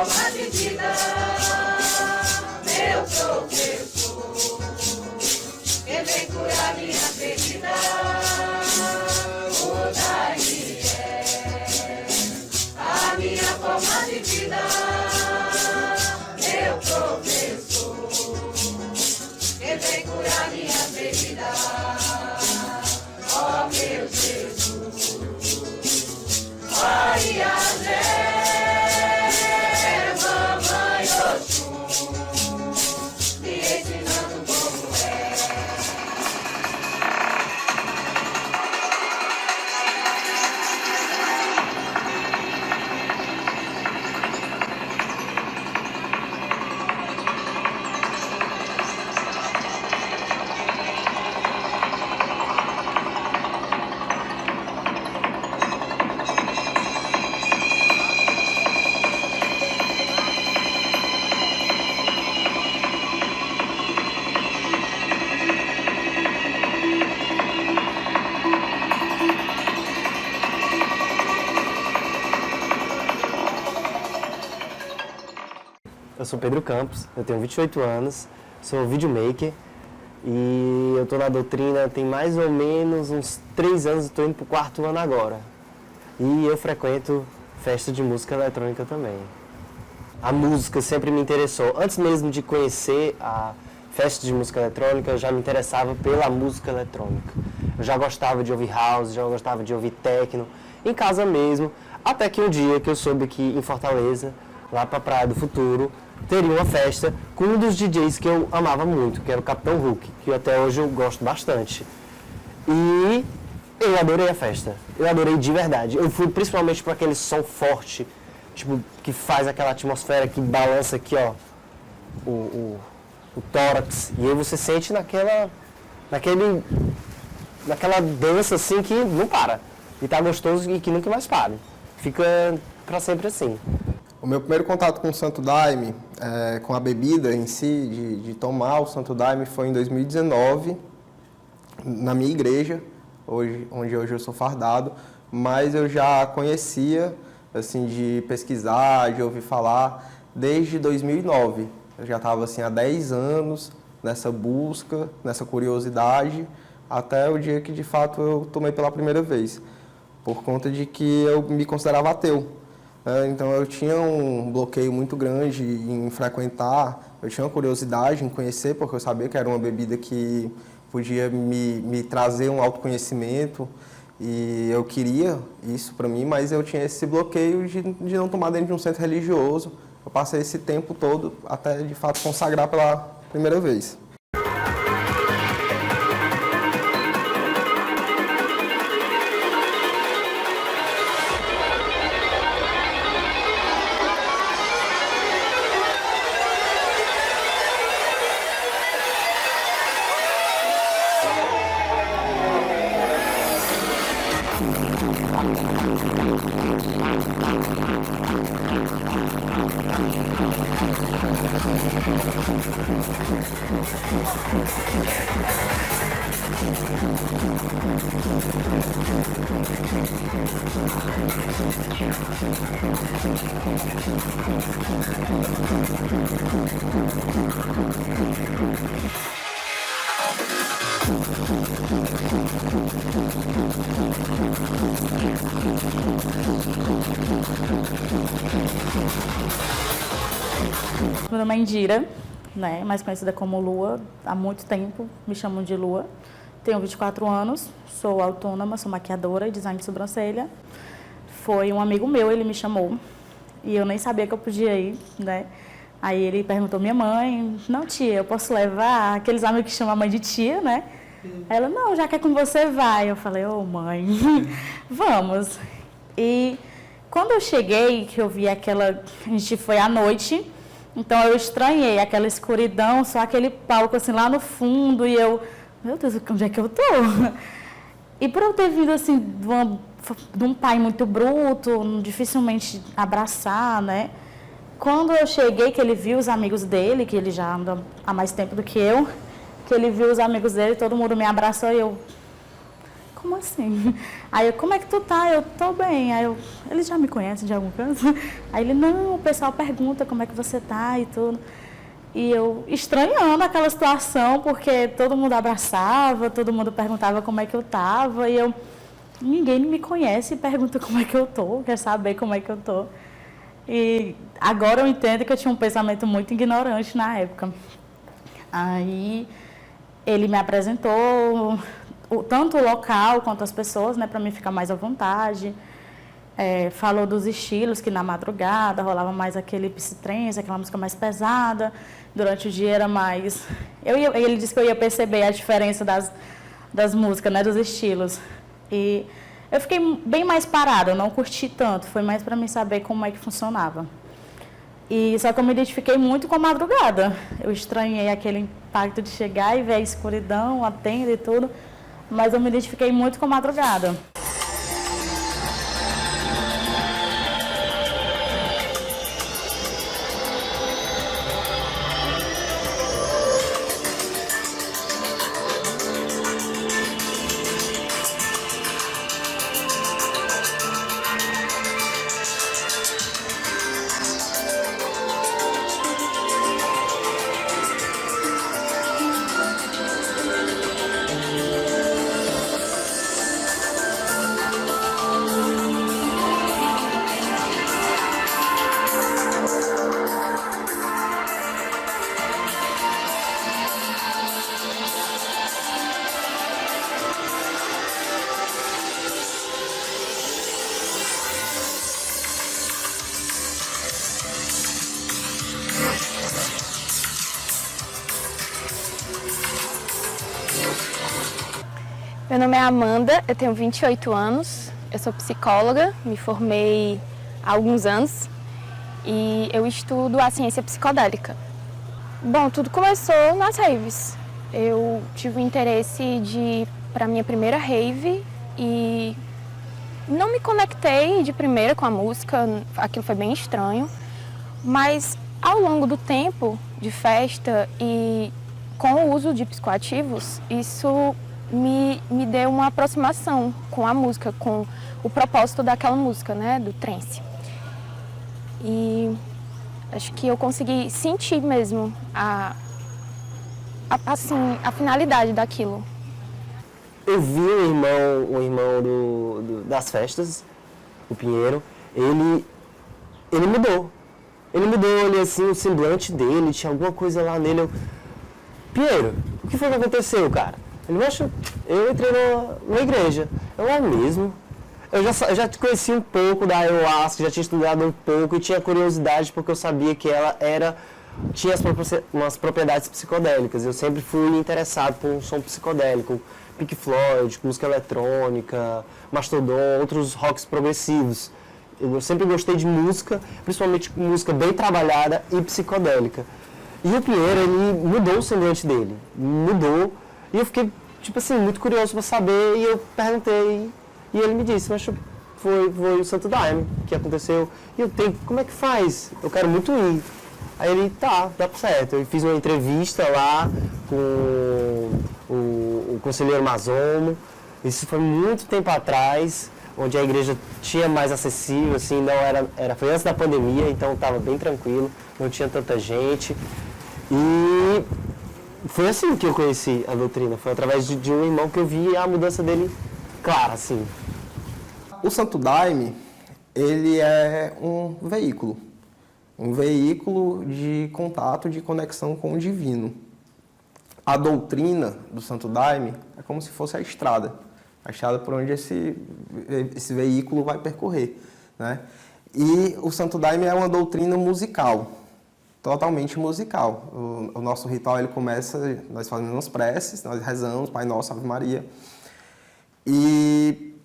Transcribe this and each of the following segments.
forma de vida, meu professor, que vem curar minha ferida, o daí é a minha forma de vida, meu professor, que vem curar minha ferida, ó meu Jesus, Maria Zé. Eu sou Pedro Campos, eu tenho 28 anos, sou videomaker e eu estou na doutrina tem mais ou menos uns 3 anos, estou indo para o 4º ano agora. E eu frequento festa de música eletrônica também. A música sempre me interessou. Antes mesmo de conhecer a festa de música eletrônica, eu já me interessava pela música eletrônica. Eu já gostava de ouvir house, já gostava de ouvir techno, em casa mesmo, até que um dia que eu soube que em Fortaleza, lá para a Praia do Futuro, teria uma festa com um dos DJs que eu amava muito, que era o Capitão Hulk, que até hoje eu gosto bastante. E eu adorei a festa, eu adorei de verdade. Eu fui principalmente para aquele som forte, tipo, que faz aquela atmosfera que balança aqui, ó, o tórax. E aí você sente naquela dança assim que não para. E tá gostoso e que nunca mais para. Fica para sempre assim. O meu primeiro contato com o Santo Daime, com a bebida em si, de tomar o Santo Daime, foi em 2019, na minha igreja, onde hoje eu sou fardado, mas eu já conhecia, assim, de pesquisar, de ouvir falar, desde 2009. Eu já estava assim, há 10 anos nessa busca, nessa curiosidade, até o dia que, de fato, eu tomei pela primeira vez, por conta de que eu me considerava ateu. Então eu tinha um bloqueio muito grande em frequentar, eu tinha uma curiosidade em conhecer, porque eu sabia que era uma bebida que podia me trazer um autoconhecimento e eu queria isso para mim, mas eu tinha esse bloqueio de não tomar dentro de um centro religioso. Eu passei esse tempo todo até de fato consagrar pela primeira vez. Meu nome é Indira, né, mais conhecida como Lua, há muito tempo me chamam de Lua. Tenho 24 anos, sou autônoma, sou maquiadora e design de sobrancelha. Foi um amigo meu, ele me chamou e eu nem sabia que eu podia ir, né. Aí ele perguntou, minha mãe, não tia, eu posso levar? Aqueles amigos que chamam a mãe de tia, né. Ela, não, já que é com você, vai. Eu falei, ô mãe, vamos. E quando eu cheguei, que eu vi aquela, a gente foi à noite, então eu estranhei aquela escuridão, só aquele palco assim lá no fundo, e eu, meu Deus, onde é que eu tô? E por eu ter vindo assim de um pai muito bruto, dificilmente abraçar, né? Quando eu cheguei, que ele viu os amigos dele, que ele já anda há mais tempo do que eu, que ele viu os amigos dele, todo mundo me abraçou e eu, como assim? Aí eu, como é que tu tá? Eu, tô bem. Aí eu, ele já me conhece de algum canto? Aí ele, não, o pessoal pergunta como é que você tá e tudo. E eu estranhando aquela situação, porque todo mundo abraçava, todo mundo perguntava como é que eu tava, e eu, ninguém me conhece e pergunta como é que eu tô, quer saber como é que eu tô. E agora eu entendo que eu tinha um pensamento muito ignorante na época. Aí ele me apresentou tanto o local quanto as pessoas, né, para mim ficar mais à vontade. Falou dos estilos, que na madrugada rolava mais aquele psytrance, aquela música mais pesada. Durante o dia era mais... ele disse que eu ia perceber a diferença das músicas, né, dos estilos. E eu fiquei bem mais parada, eu não curti tanto. Foi mais para mim saber como é que funcionava. Só que eu me identifiquei muito com a madrugada. Eu estranhei aquele impacto de chegar e ver a escuridão, a tenda e tudo. Mas eu me identifiquei muito com a madrugada. Meu nome é Amanda, eu tenho 28 anos, eu sou psicóloga, me formei há alguns anos e eu estudo a ciência psicodélica. Bom, tudo começou nas raves. Eu tive o interesse de ir para a minha primeira rave e não me conectei de primeira com a música, aquilo foi bem estranho, mas ao longo do tempo de festa e com o uso de psicoativos, isso me deu uma aproximação com a música, com o propósito daquela música, né, do trance. E acho que eu consegui sentir mesmo a finalidade daquilo. Eu vi o irmão das festas, o Pinheiro, ele mudou. Ele mudou, ele, assim, o semblante dele, tinha alguma coisa lá nele. Pinheiro, o que foi que aconteceu, cara? Ele, acho, eu entrei numa igreja. Eu, é mesmo? Eu já te conheci um pouco da ayahuasca, já tinha estudado um pouco e tinha curiosidade porque eu sabia que ela tinha umas propriedades psicodélicas. Eu sempre fui interessado por um som psicodélico, Pink Floyd, música eletrônica, Mastodon, outros rocks progressivos. Eu sempre gostei de música, principalmente música bem trabalhada e psicodélica. E o Pinheiro, ele mudou o semblante dele, mudou. E eu fiquei, tipo assim, muito curioso para saber, e eu perguntei, e ele me disse, mas foi o Santo Daime que aconteceu. E eu tenho, como é que faz? Eu quero muito ir. Aí ele, tá, dá certo. Eu fiz uma entrevista lá com o conselheiro Mazomo, isso foi muito tempo atrás, onde a igreja tinha mais acessível, assim, não foi antes da pandemia, então estava bem tranquilo, não tinha tanta gente. E foi assim que eu conheci a doutrina, foi através de um irmão que eu vi a mudança dele clara, assim. O Santo Daime, ele é um veículo de contato, de conexão com o divino. A doutrina do Santo Daime é como se fosse a estrada por onde esse veículo vai percorrer, né? E o Santo Daime é uma doutrina musical, totalmente musical. O nosso ritual, ele começa, nós fazemos as preces, nós rezamos, Pai Nosso, Ave Maria. E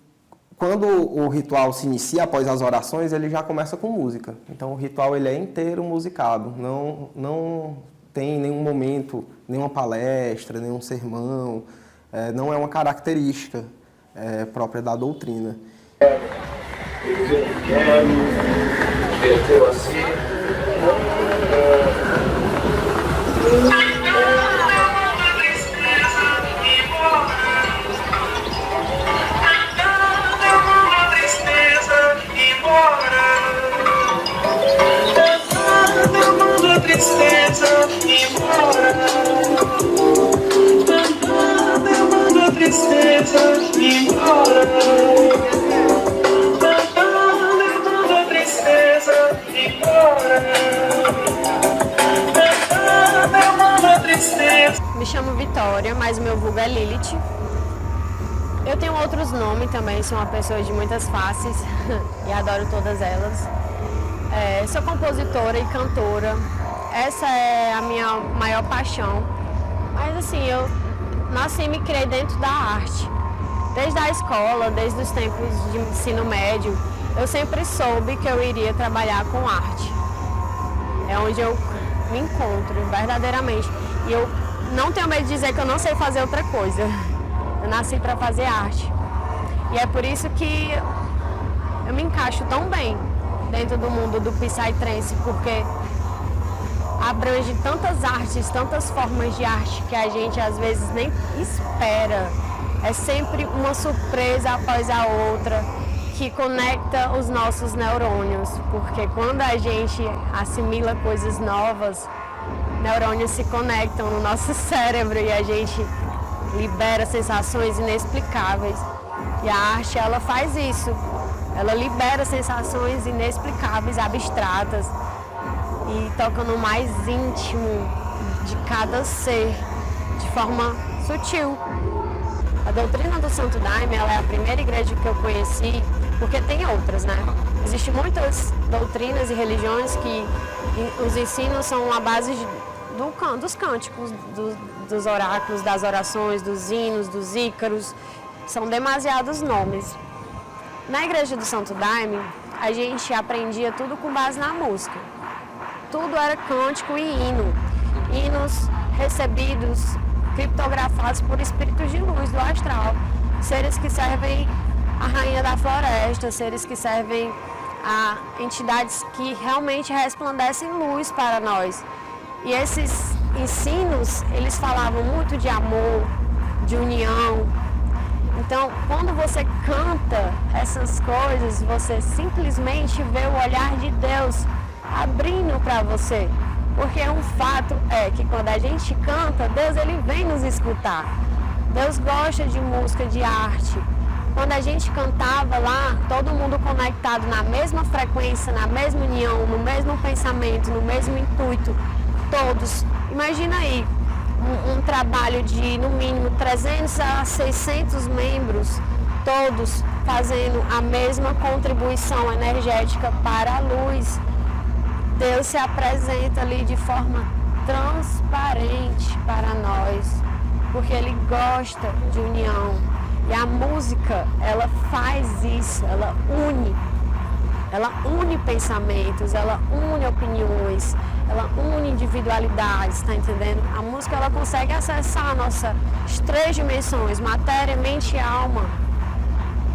quando o ritual se inicia após as orações, ele já começa com música. Então o ritual, ele é inteiro musicado, não tem nenhum momento, nenhuma palestra, nenhum sermão, não é uma característica própria da doutrina. Eu quero ver teu assim. tristeza embora. Cantando eu mando a tristeza embora. Cantando eu mando a tristeza embora. Cantando eu mando a tristeza. Me chamo Vitória, mas meu vulgo é Lilith. Eu tenho outros nomes também, sou uma pessoa de muitas faces e adoro todas elas. Sou compositora e cantora, essa é a minha maior paixão. Mas assim, eu nasci e me criei dentro da arte. Desde a escola, desde os tempos de ensino médio, eu sempre soube que eu iria trabalhar com arte. É onde eu me encontro, verdadeiramente. E eu não tenho medo de dizer que eu não sei fazer outra coisa. Eu nasci para fazer arte. E é por isso que eu me encaixo tão bem dentro do mundo do Psytrance, porque abrange tantas artes, tantas formas de arte que a gente às vezes nem espera. É sempre uma surpresa após a outra que conecta os nossos neurônios, porque quando a gente assimila coisas novas, neurônios se conectam no nosso cérebro e a gente libera sensações inexplicáveis. E a arte, ela faz isso. Ela libera sensações inexplicáveis, abstratas e toca no mais íntimo de cada ser, de forma sutil. A doutrina do Santo Daime, ela é a primeira igreja que eu conheci, porque tem outras, né? Existem muitas doutrinas e religiões que os ensinos são a base dos cânticos, dos oráculos, das orações, dos hinos, dos ícaros. São demasiados nomes. Na igreja do Santo Daime, a gente aprendia tudo com base na música. Tudo era cântico e hino. Hinos recebidos, criptografados por espíritos de luz do astral. Seres que servem a rainha da floresta, seres que servem a entidades que realmente resplandecem luz para nós. E esses ensinos, eles falavam muito de amor, de união. Então, quando você canta essas coisas, você simplesmente vê o olhar de Deus abrindo para você. Porque um fato é que quando a gente canta, Deus ele vem nos escutar. Deus gosta de música, de arte. Quando a gente cantava lá, todo mundo conectado na mesma frequência, na mesma união, no mesmo pensamento, no mesmo intuito. Todos. Imagina aí, um trabalho de no mínimo 300 a 600 membros, todos fazendo a mesma contribuição energética para a luz. Deus se apresenta ali de forma transparente para nós, porque Ele gosta de união. E a música, ela faz isso, ela une pensamentos, ela une opiniões, ela une individualidades, tá entendendo? A música, ela consegue acessar nossas três dimensões, matéria, mente e alma.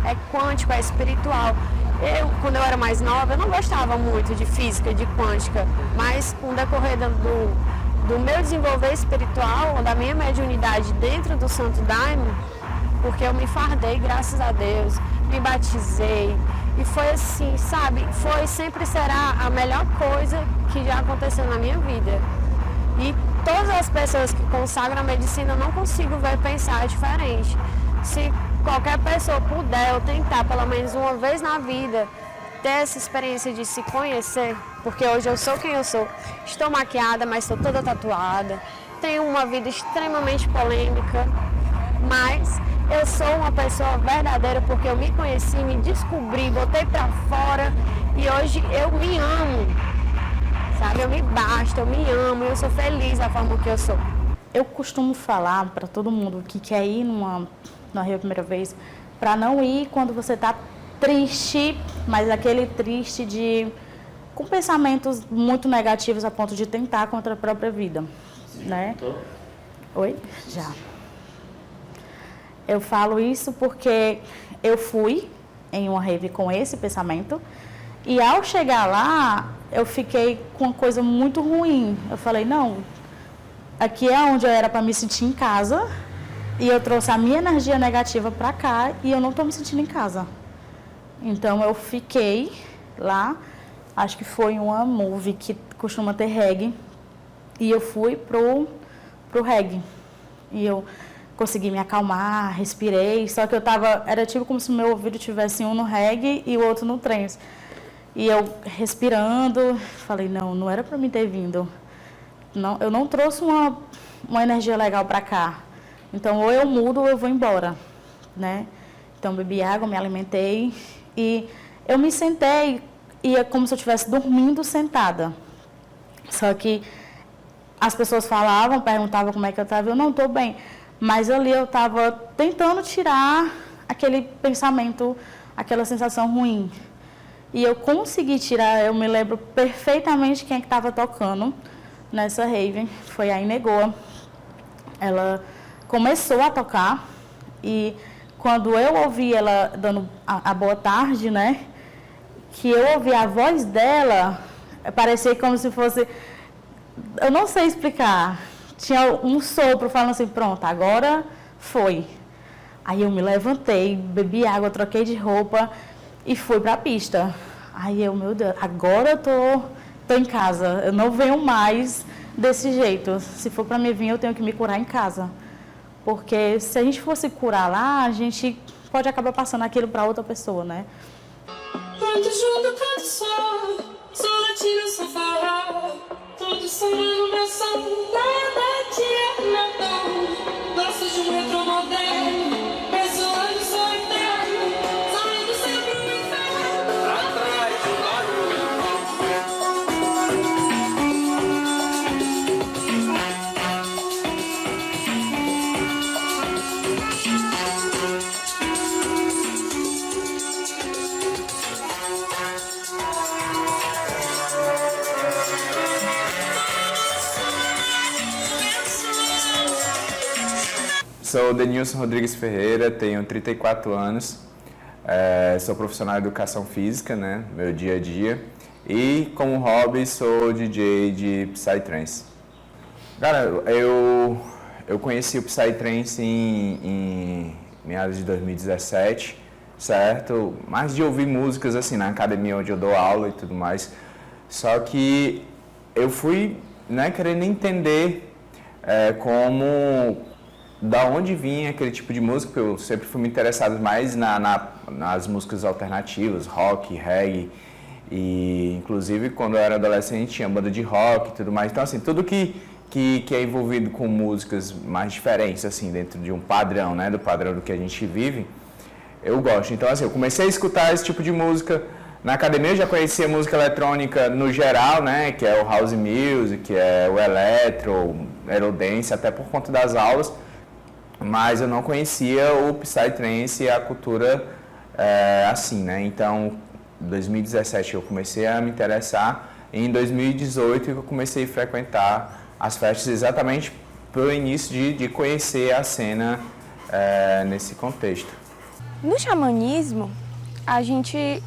É quântico, é espiritual. Quando eu era mais nova, eu não gostava muito de física, de quântica, mas com o decorrer do meu desenvolver espiritual, da minha mediunidade dentro do Santo Daime, porque eu me fardei, graças a Deus, me batizei, e foi assim, sabe, sempre será a melhor coisa que já aconteceu na minha vida. E todas as pessoas que consagram a medicina, eu não consigo ver pensar diferente. Se qualquer pessoa puder ou tentar, pelo menos uma vez na vida, ter essa experiência de se conhecer, porque hoje eu sou quem eu sou. Estou maquiada, mas estou toda tatuada. Tenho uma vida extremamente polêmica, mas eu sou uma pessoa verdadeira porque eu me conheci, me descobri, botei pra fora e hoje eu me amo, sabe? Eu me basto, eu me amo, eu sou feliz da forma que eu sou. Eu costumo falar para todo mundo que quer ir numa Rio a primeira vez, para não ir quando você está triste, mas aquele triste com pensamentos muito negativos a ponto de tentar contra a própria vida, né? Oi? Já. Eu falo isso porque eu fui em uma rave com esse pensamento e ao chegar lá, eu fiquei com uma coisa muito ruim. Eu falei, não, aqui é onde eu era para me sentir em casa e eu trouxe a minha energia negativa para cá e eu não estou me sentindo em casa. Então eu fiquei lá, acho que foi uma movie que costuma ter reggae E eu fui pro reggae. E eu consegui me acalmar, respirei, só que era tipo como se o meu ouvido tivesse um no reggae e o outro no trance. E eu respirando, falei, não era para mim ter vindo. Não, eu não trouxe uma energia legal para cá. Então, ou eu mudo ou eu vou embora, né? Então, bebi água, me alimentei e eu me sentei e é como se eu estivesse dormindo sentada. Só que as pessoas falavam, perguntavam como é que eu estava, eu não estou bem. Mas ali eu estava tentando tirar aquele pensamento, aquela sensação ruim. E eu consegui tirar, eu me lembro perfeitamente quem é que estava tocando nessa rave, foi a Inegoa. Ela começou a tocar e quando eu ouvi ela dando a boa tarde, né, que eu ouvi a voz dela, parecia como se fosse, eu não sei explicar, tinha um sopro falando assim, pronto, agora foi. Aí eu me levantei, bebi água, troquei de roupa e fui para a pista. Aí eu, meu Deus, agora eu tô em casa, eu não venho mais desse jeito. Se for para mim vir, eu tenho que me curar em casa. Porque se a gente fosse curar lá, a gente pode acabar passando aquilo para outra pessoa, né? Quando junto canto só latino, só farol, todo sonho meu som, nada te não. Gosto de um retro moderno, ressoando sou eterno, saindo sempre o inferno, atrás de Sou Denilson Rodrigues Ferreira, tenho 34 anos, sou profissional de educação física, né, meu dia a dia, e como hobby sou DJ de Psytrance. Cara, eu conheci o Psytrance em meados de 2017, certo? Mais de ouvir músicas assim na academia onde eu dou aula e tudo mais, só que eu fui, né, querendo entender da onde vinha aquele tipo de música, porque eu sempre fui me interessado mais nas músicas alternativas, rock, reggae, e inclusive quando eu era adolescente tinha banda de rock e tudo mais, então assim, tudo que é envolvido com músicas mais diferentes, assim, dentro de um padrão, né, do padrão do que a gente vive, eu gosto. Então assim, eu comecei a escutar esse tipo de música na academia, eu já conhecia música eletrônica no geral, né, que é o house music, que é o electro, o aerodance, até por conta das aulas, mas eu não conhecia o Psytrance e a cultura assim, né? Então, em 2017 eu comecei a me interessar, e em 2018 eu comecei a frequentar as festas exatamente pelo início de conhecer a cena nesse contexto. No xamanismo, a gente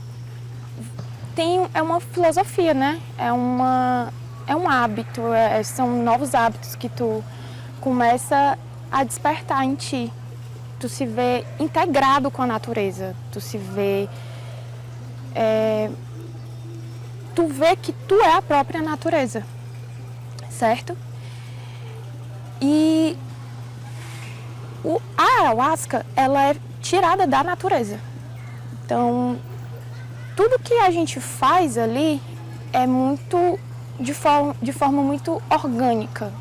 é uma filosofia, né? É um hábito, são novos hábitos que tu começa a despertar em ti. Tu se vê integrado com a natureza, tu se vê... tu vê que tu é a própria natureza, certo? E a ayahuasca, ela é tirada da natureza. Então, tudo que a gente faz ali é muito de forma muito orgânica.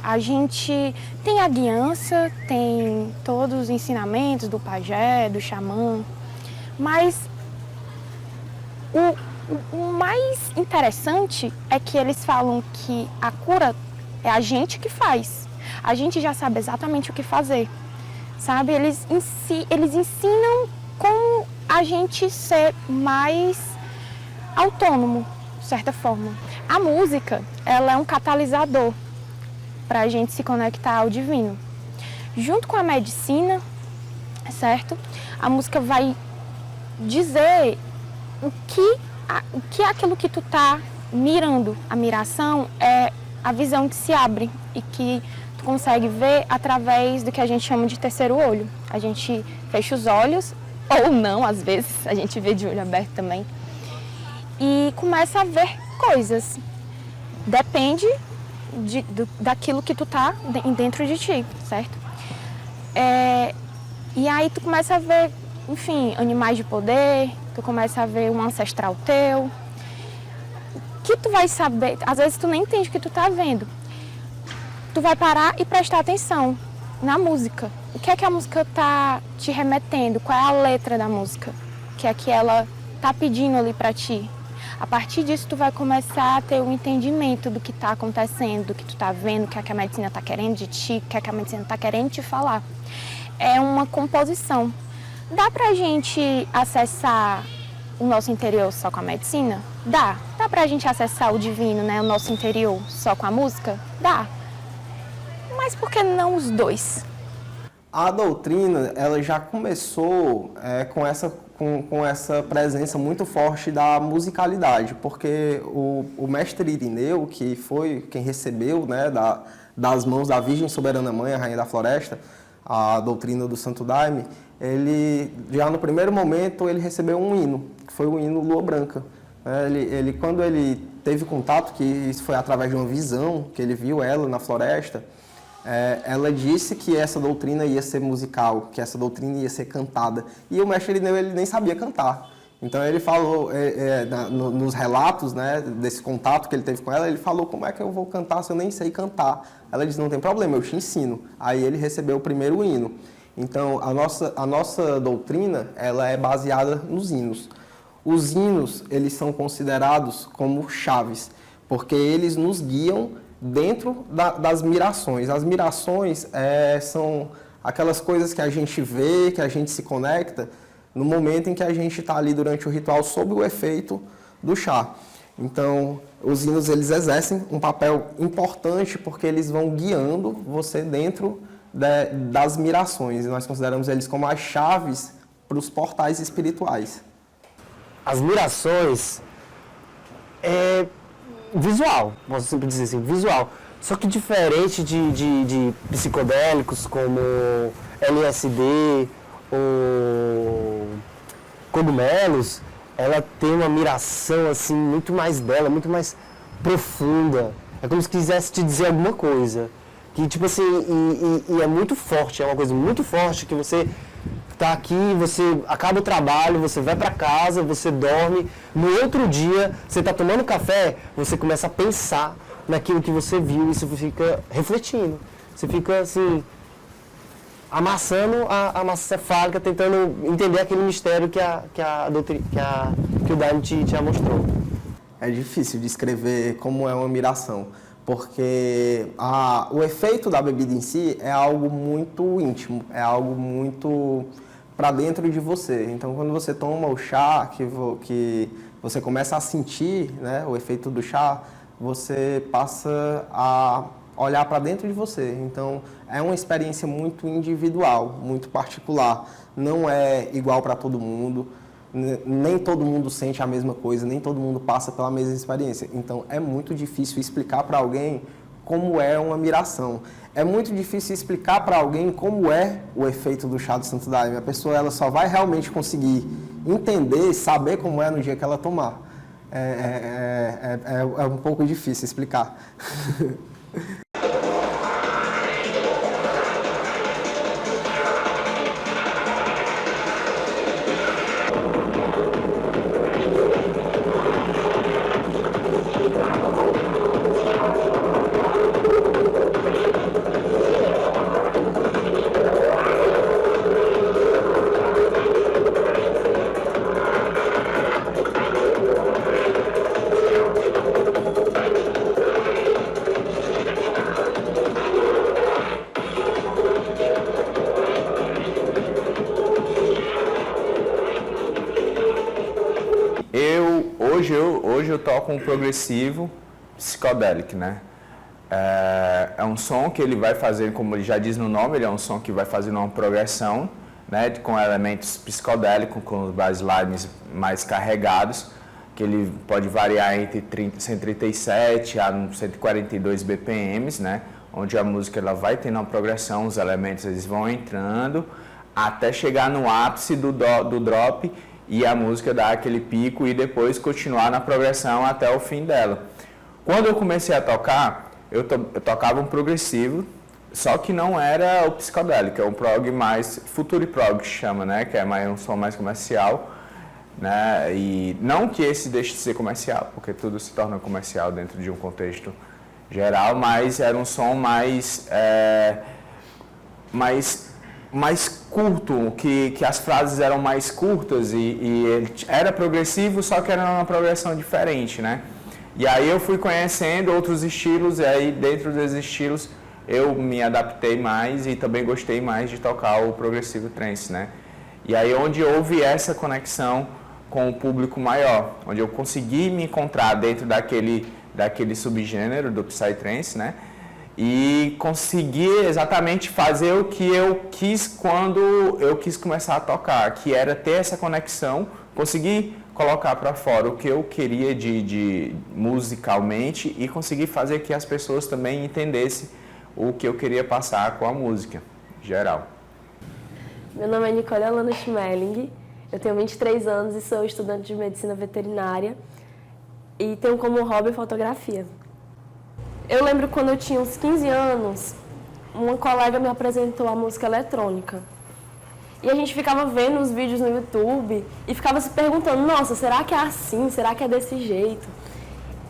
A gente tem a guiança, tem todos os ensinamentos do pajé, do xamã, mas o mais interessante é que eles falam que a cura é a gente que faz. A gente já sabe exatamente o que fazer, sabe? Eles ensinam como a gente ser mais autônomo, de certa forma. A música, ela é um catalisador para a gente se conectar ao divino. Junto com a medicina, certo? A música vai dizer o que é aquilo que tu tá mirando. A miração é a visão que se abre e que tu consegue ver através do que a gente chama de terceiro olho. A gente fecha os olhos, ou não, às vezes, a gente vê de olho aberto também, e começa a ver coisas. Depende daquilo que tu tá dentro de ti, certo? E aí tu começa a ver, enfim, animais de poder, tu começa a ver um ancestral teu, que tu vai saber, às vezes tu nem entende o que tu tá vendo. Tu vai parar e prestar atenção na música. O que é que a música tá te remetendo? Qual é a letra da música? O que é que ela tá pedindo ali pra ti? A partir disso, tu vai começar a ter um entendimento do que tá acontecendo, do que tu tá vendo, o que é que a medicina tá querendo de ti, o que é que a medicina tá querendo te falar. É uma composição. Dá pra gente acessar o nosso interior só com a medicina? Dá. Dá pra gente acessar o divino, né, o nosso interior só com a música? Dá. Mas por que não os dois? A doutrina, ela já começou com essa presença muito forte da musicalidade, porque o mestre Irineu, que foi quem recebeu, né, das mãos da Virgem Soberana Mãe, a Rainha da Floresta, a doutrina do Santo Daime, ele, já no primeiro momento, ele recebeu um hino, que foi o hino Lua Branca. Quando ele teve contato, que isso foi através de uma visão, que ele viu ela na floresta, ela disse que essa doutrina ia ser musical, que essa doutrina ia ser cantada. E o mestre Irineu, ele nem sabia cantar. Então ele falou, nos relatos, né, desse contato que ele teve com ela, ele falou: como é que eu vou cantar se eu nem sei cantar? Ela disse: não tem problema, eu te ensino. Aí ele recebeu o primeiro hino. Então a nossa doutrina, ela é baseada nos hinos. Os hinos, eles são considerados como chaves, porque eles nos guiam dentro das mirações. As mirações são aquelas coisas que a gente vê, que a gente se conecta no momento em que a gente está ali durante o ritual sob o efeito do chá. Então, os hinos, eles exercem um papel importante porque eles vão guiando você dentro das mirações. E nós consideramos eles como as chaves para os portais espirituais. As mirações é visual, posso sempre dizer assim, visual. Só que diferente de psicodélicos como LSD ou cogumelos, ela tem uma miração assim muito mais dela, muito mais profunda. É como se quisesse te dizer alguma coisa. Que tipo assim, e é muito forte, é uma coisa muito forte que você tá aqui, você acaba o trabalho, você vai para casa, você dorme, no outro dia você tá tomando café, você começa a pensar naquilo que você viu e você fica refletindo. Você fica assim, amassando a massa cefálica, tentando entender aquele mistério que o Daime te mostrou. É difícil descrever como é uma miração, porque o efeito da bebida em si é algo muito íntimo, é algo muito para dentro de você. Então, quando você toma o chá, que você começa a sentir, né, o efeito do chá, você passa a olhar para dentro de você. Então, é uma experiência muito individual, muito particular. Não é igual para todo mundo, nem todo mundo sente a mesma coisa, nem todo mundo passa pela mesma experiência. Então, é muito difícil explicar para alguém como é uma miração. É muito difícil explicar para alguém como é o efeito do chá do Santo Daime. A pessoa, ela só vai realmente conseguir entender, saber como é no dia que ela tomar. É um pouco difícil explicar. Hoje eu toco um progressivo psicodélico, né? É um som que ele vai fazer, como ele já diz no nome, ele é um som que vai fazer uma progressão, né, com elementos psicodélicos, com os basslines mais carregados, que ele pode variar entre 137 a 142 BPMs, né, onde a música ela vai tendo uma progressão, os elementos eles vão entrando até chegar no ápice do drop e a música dá aquele pico e depois continuar na progressão até o fim dela. Quando eu comecei a tocar, eu tocava um progressivo, só que não era o psicodélico, é um prog mais future prog que chama, né? Que é um som mais comercial, né? E não que esse deixe de ser comercial, porque tudo se torna comercial dentro de um contexto geral, mas era um som mais curto, que as frases eram mais curtas e ele era progressivo, só que era uma progressão diferente, né? E aí eu fui conhecendo outros estilos e aí dentro desses estilos eu me adaptei mais e também gostei mais de tocar o progressivo trance, né? E aí onde houve essa conexão com o público maior, onde eu consegui me encontrar dentro daquele subgênero do Psytrance, né? E consegui exatamente fazer o que eu quis quando eu quis começar a tocar, que era ter essa conexão, conseguir colocar para fora o que eu queria de musicalmente e conseguir fazer que as pessoas também entendessem o que eu queria passar com a música, em geral. Meu nome é Nicole Alana Schmeling, eu tenho 23 anos e sou estudante de medicina veterinária e tenho como hobby fotografia. Eu lembro quando eu tinha uns 15 anos, uma colega me apresentou a música eletrônica. E a gente ficava vendo os vídeos no YouTube e ficava se perguntando, nossa, será que é assim? Será que é desse jeito?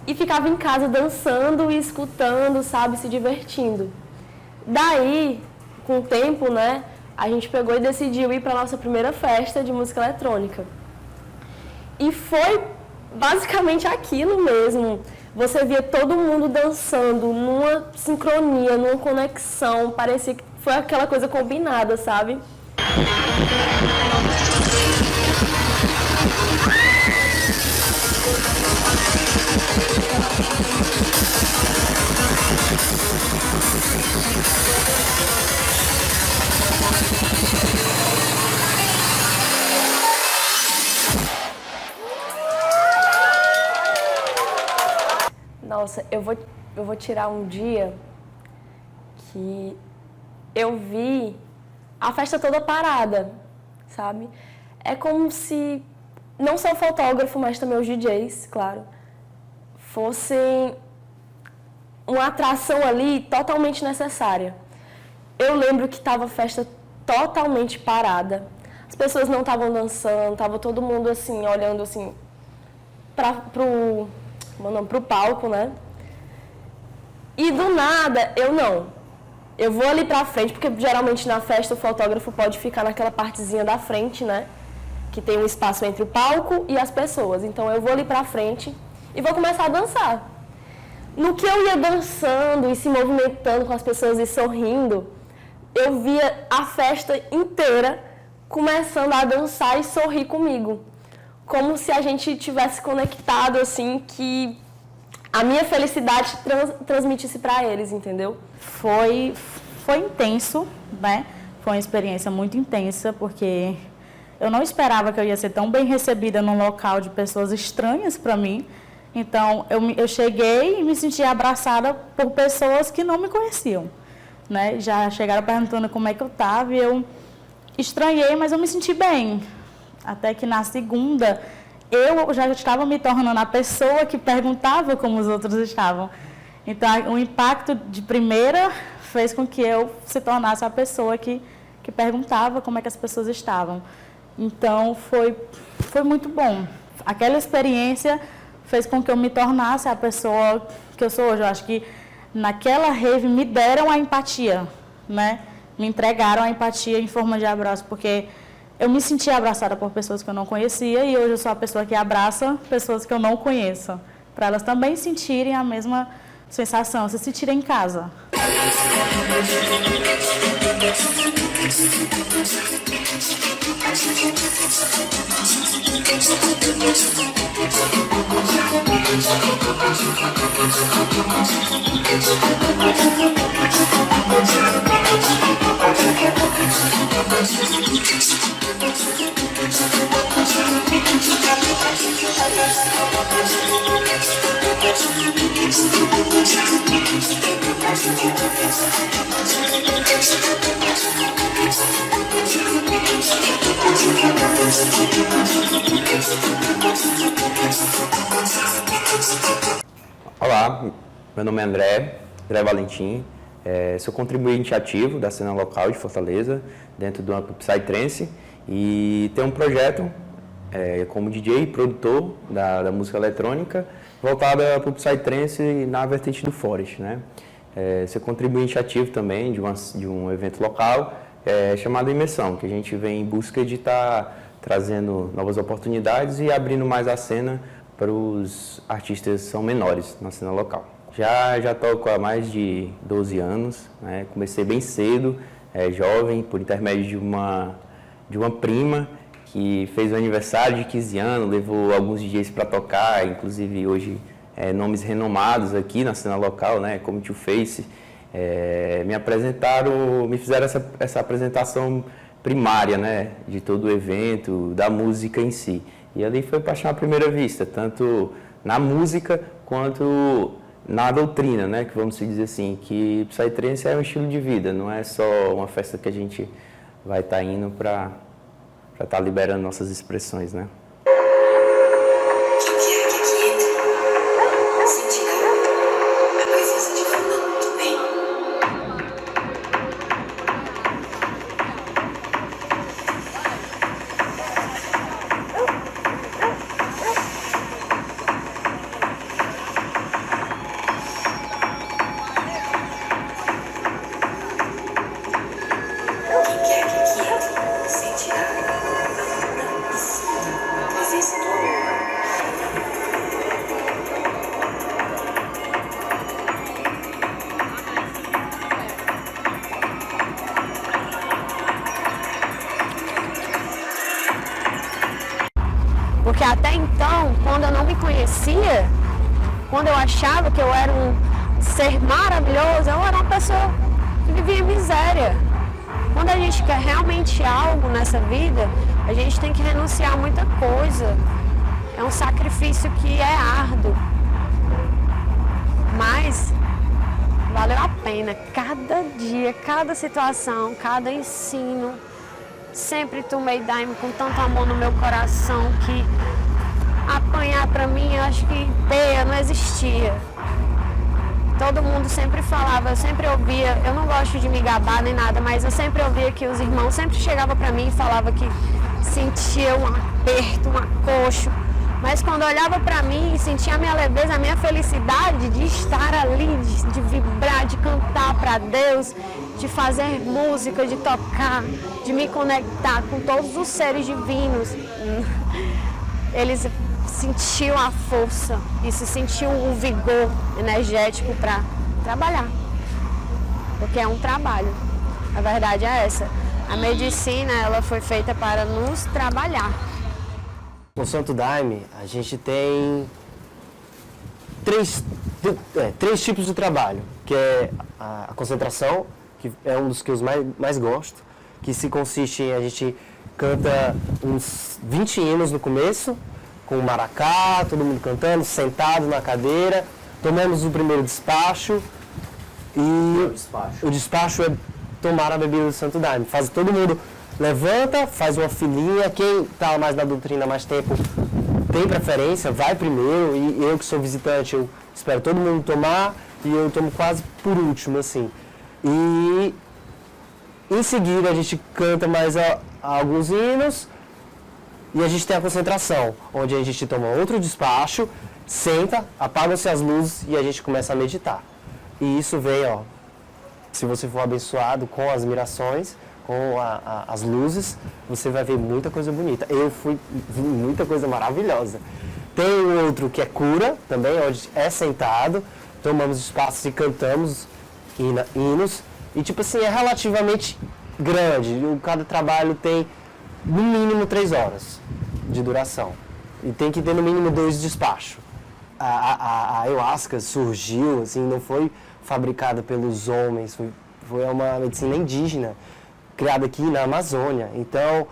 E ficava em casa dançando e escutando, sabe, se divertindo. Daí, com o tempo, né, a gente pegou e decidiu ir para a nossa primeira festa de música eletrônica. E foi basicamente aquilo mesmo. Você via todo mundo dançando numa sincronia, numa conexão, parecia que foi aquela coisa combinada, sabe? Nossa, eu vou tirar um dia que eu vi a festa toda parada, sabe? É como se, não só o fotógrafo, mas também os DJs, claro, fossem uma atração ali totalmente necessária. Eu lembro que estava a festa totalmente parada. As pessoas não estavam dançando, estava todo mundo assim, olhando assim pro palco, né? E do nada, eu vou ali pra frente, porque geralmente na festa o fotógrafo pode ficar naquela partezinha da frente, né? Que tem um espaço entre o palco e as pessoas. Então eu vou ali pra frente e vou começar a dançar. No que eu ia dançando e se movimentando com as pessoas e sorrindo, eu via a festa inteira começando a dançar e sorrir comigo. Como se a gente tivesse conectado, assim, que a minha felicidade transmitisse para eles, entendeu? Foi intenso, né? Foi uma experiência muito intensa, porque eu não esperava que eu ia ser tão bem recebida num local de pessoas estranhas para mim. Então, eu cheguei e me senti abraçada por pessoas que não me conheciam, né? Já chegaram perguntando como é que eu estava e eu estranhei, mas eu me senti bem. Até que na segunda, eu já estava me tornando a pessoa que perguntava como os outros estavam. Então, o impacto de primeira fez com que eu se tornasse a pessoa que perguntava como é que as pessoas estavam. Então, foi muito bom. Aquela experiência fez com que eu me tornasse a pessoa que eu sou hoje. Eu acho que naquela rave me deram a empatia, né? Me entregaram a empatia em forma de abraço, porque eu me senti abraçada por pessoas que eu não conhecia e hoje eu sou a pessoa que abraça pessoas que eu não conheço, para elas também sentirem a mesma sensação, se sentirem em casa. Olá, meu nome é André, André Valentim, sou contribuinte ativo da cena local de Fortaleza, dentro do âmbito Psytrance, e tenho um projeto como DJ e produtor da música eletrônica, voltada para o Psytrance na vertente do Forest, né? Sou contribuinte ativo também de um evento local chamado Imersão, que a gente vem em busca de estar trazendo novas oportunidades e abrindo mais a cena para os artistas que são menores na cena local. Já toco há mais de 12 anos, né? Comecei bem cedo, jovem, por intermédio de uma prima que fez o aniversário de 15 anos, levou alguns DJs para tocar, inclusive hoje nomes renomados aqui na cena local, né? Como Tio Face, me fizeram essa apresentação primária, né? De todo o evento, da música em si. E ali foi paixão à primeira vista, tanto na música quanto na doutrina, né, que vamos dizer assim, que Psytrance é um estilo de vida, não é só uma festa que a gente vai estar indo para estar liberando nossas expressões, né. Porque até então, quando eu não me conhecia, quando eu achava que eu era um ser maravilhoso, eu era uma pessoa que vivia em miséria. Quando a gente quer realmente algo nessa vida, a gente tem que renunciar a muita coisa. É um sacrifício que é árduo. Mas valeu a pena. Cada dia, cada situação, cada ensino. Sempre tomei Daime com tanto amor no meu coração que apanhar pra mim, eu acho que ideia não existia. Todo mundo sempre falava, eu sempre ouvia, eu não gosto de me gabar nem nada, mas eu sempre ouvia que os irmãos sempre chegavam pra mim e falavam que sentia um aperto, um acocho. Mas quando olhava pra mim e sentia a minha leveza, a minha felicidade de estar ali, de vibrar, de cantar pra Deus, de fazer música, de tocar, de me conectar com todos os seres divinos, eles sentiam a força e se sentiam o vigor energético para trabalhar. Porque é um trabalho. A verdade é essa. A medicina, ela foi feita para nos trabalhar. No Santo Daime, a gente tem três tipos de trabalho, que é a concentração, que é um dos que eu mais gosto, que se consiste em a gente canta uns 20 hinos no começo, com o maracá, todo mundo cantando, sentado na cadeira, tomamos o primeiro despacho e o despacho é tomar a bebida do Santo Daime. Faz todo mundo levanta, faz uma filinha, quem está mais na doutrina há mais tempo tem preferência, vai primeiro, e eu que sou visitante, eu espero todo mundo tomar e eu tomo quase por último, assim. E em seguida a gente canta mais alguns hinos e a gente tem a concentração, onde a gente toma outro despacho, senta, apagam-se as luzes e a gente começa a meditar. E isso vem, ó, se você for abençoado com as mirações, com as luzes, você vai ver muita coisa bonita. Eu vi muita coisa maravilhosa. Tem um outro que é cura, também, onde é sentado, tomamos espaços e cantamos hinos. E, tipo assim, é relativamente grande. Cada trabalho tem, no mínimo, 3 horas de duração. E tem que ter, no mínimo, 2 despachos. A ayahuasca surgiu, assim, não foi fabricada pelos homens, foi uma medicina indígena, criada aqui na Amazônia. Então,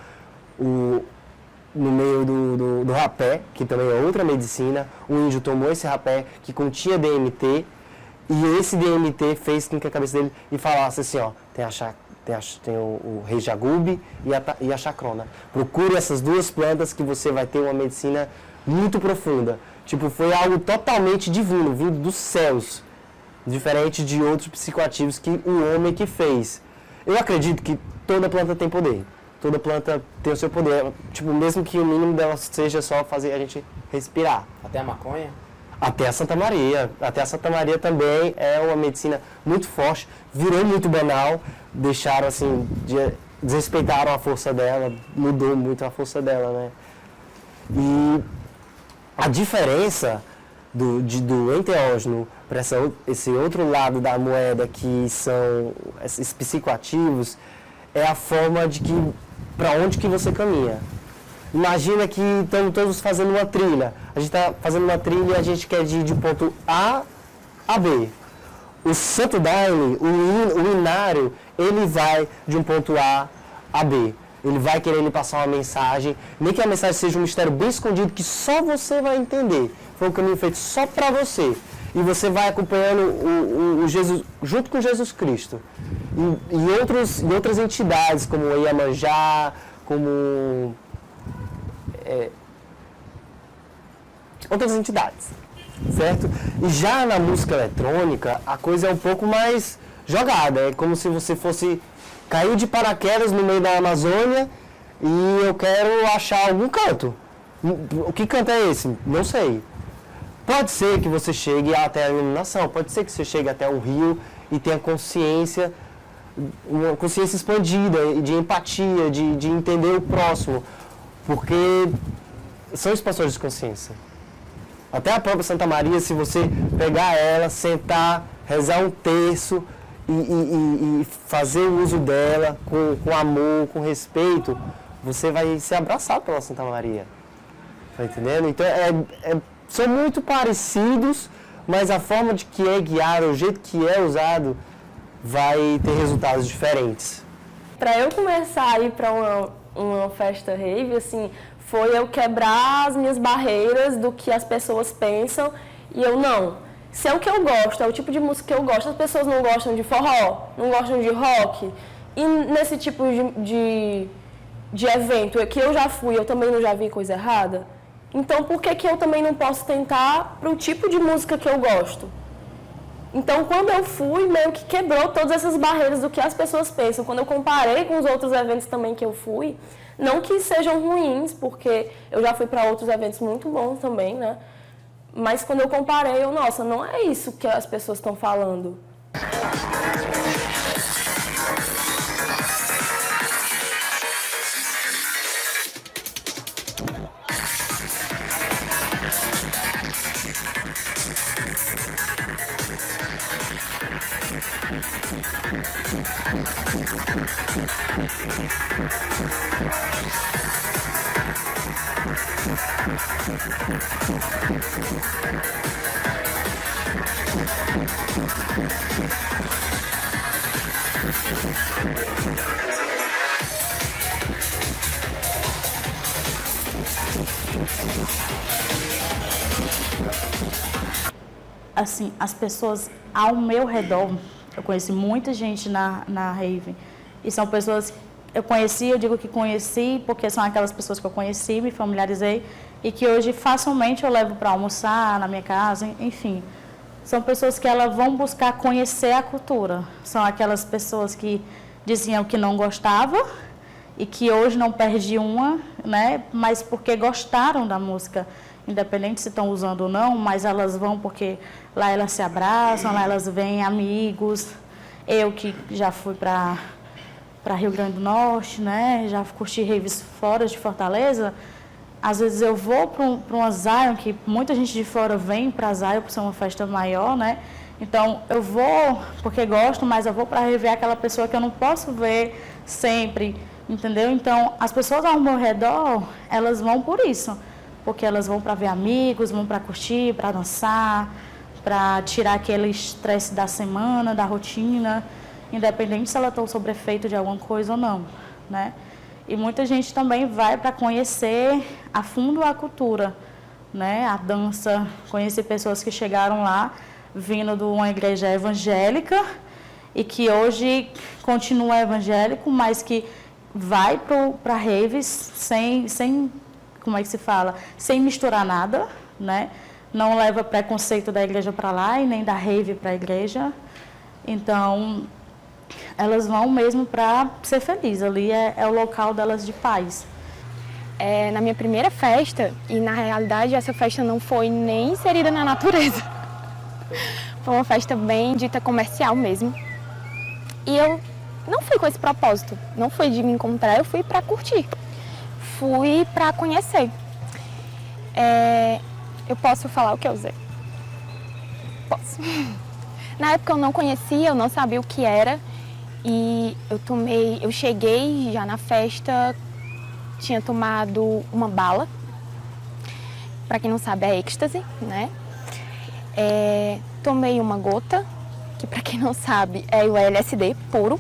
no meio do rapé, que também é outra medicina, o índio tomou esse rapé que continha DMT, e esse DMT fez com que a cabeça dele falasse assim, ó, tem o rei jagube e a chacrona. Procure essas 2 plantas que você vai ter uma medicina muito profunda. Tipo, foi algo totalmente divino, vindo dos céus. diferente de outros psicoativos que o homem que fez. Eu acredito que toda planta tem poder, toda planta tem o seu poder, tipo, mesmo que o mínimo dela seja só fazer a gente respirar. Até a maconha? Até a Santa Maria. Até a Santa Maria também é uma medicina muito forte, virou muito banal, deixaram assim, desrespeitaram a força dela, mudou muito a força dela, né? E a diferença do enteógeno para esse outro lado da moeda, que são esses psicoativos, é a forma de que, para onde que você caminha. Imagina que estamos todos fazendo uma trilha. A gente está fazendo uma trilha e a gente quer ir de ponto A a B. O Santo Daime, o inário, ele vai de um ponto A a B. Ele vai querer lhe passar uma mensagem, nem que a mensagem seja um mistério bem escondido, que só você vai entender. Foi um caminho feito só para você. E você vai acompanhando o Jesus, junto com Jesus Cristo. E outras entidades, como o Iemanjá, como... outras entidades, certo? E já na música eletrônica, a coisa é um pouco mais jogada. É como se você fosse cair de paraquedas no meio da Amazônia e eu quero achar algum canto. O que canto é esse? Não sei. Pode ser que você chegue até a iluminação, pode ser que você chegue até o rio e tenha consciência, uma consciência expandida, de empatia, de entender o próximo, porque são expansões de consciência. Até a própria Santa Maria, se você pegar ela, sentar, rezar um terço e fazer o uso dela com amor, com respeito, você vai ser abraçado pela Santa Maria. Tá entendendo? Então, são muito parecidos, mas a forma de que é guiado, o jeito que é usado, vai ter resultados diferentes. Para eu começar a ir para uma festa rave, assim, foi eu quebrar as minhas barreiras do que as pessoas pensam e eu não. Se é o que eu gosto, é o tipo de música que eu gosto, as pessoas não gostam de forró, não gostam de rock. E nesse tipo de evento que eu já fui, eu também não já vi coisa errada. Então, por que eu também não posso tentar para o tipo de música que eu gosto? Então, quando eu fui, meio que quebrou todas essas barreiras do que as pessoas pensam. Quando eu comparei com os outros eventos também que eu fui, não que sejam ruins, porque eu já fui para outros eventos muito bons também, né? Mas quando eu comparei, nossa, não é isso que as pessoas estão falando. Assim, as pessoas ao meu redor, eu conheci muita gente na rave, e são pessoas eu conheci, eu digo que conheci, porque são aquelas pessoas que eu conheci, me familiarizei, e que hoje facilmente eu levo para almoçar na minha casa, enfim. São pessoas que elas vão buscar conhecer a cultura. São aquelas pessoas que diziam que não gostavam e que hoje não perdem uma, né? Mas porque gostaram da música, independente se estão usando ou não, mas elas vão porque lá elas se abraçam, lá elas veem amigos. Eu que já fui para Rio Grande do Norte, né? Já curti raves fora de Fortaleza. Às vezes eu vou para uma Zion, que muita gente de fora vem para a Zion, por ser uma festa maior, né? Então, eu vou porque gosto, mas eu vou para rever aquela pessoa que eu não posso ver sempre, entendeu? Então, as pessoas ao meu redor, elas vão por isso. Porque elas vão para ver amigos, vão para curtir, para dançar, para tirar aquele estresse da semana, da rotina, independente se ela está sob efeito de alguma coisa ou não, né? E muita gente também vai para conhecer a fundo a cultura, né? A dança, conhecer pessoas que chegaram lá vindo de uma igreja evangélica e que hoje continua evangélico, mas que vai para raves sem como é que se fala? Sem misturar nada, né? não leva preconceito da igreja para lá e nem da rave para a igreja. Então, elas vão mesmo para ser felizes. Ali é o local delas de paz. Na minha primeira festa, e na realidade essa festa não foi nem inserida na natureza. Foi uma festa bem dita comercial mesmo. E eu não fui com esse propósito, não fui de me encontrar, eu fui para curtir. Fui para conhecer. Eu posso falar o que eu usei? Posso. Na época eu não conhecia, eu não sabia o que era. E eu cheguei já na festa, tinha tomado uma bala. Para quem não sabe é êxtase, né? Tomei uma gota, que para quem não sabe é o LSD puro.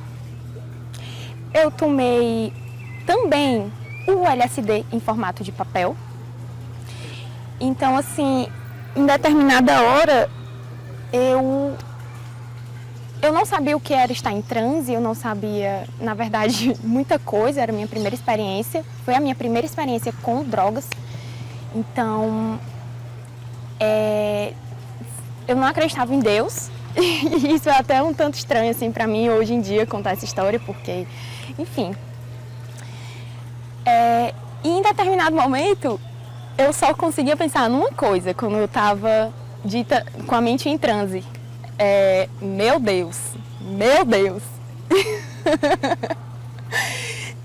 Eu tomei também o LSD em formato de papel. Então, assim, em determinada hora, eu não sabia o que era estar em transe, eu não sabia, na verdade, muita coisa, era a minha primeira experiência, foi a minha primeira experiência com drogas. Então, eu não acreditava em Deus, e isso é até um tanto estranho, assim, para mim, hoje em dia, contar essa história, porque, enfim. E em determinado momento, eu só conseguia pensar numa coisa, quando eu estava com a mente em transe. Meu Deus, meu Deus.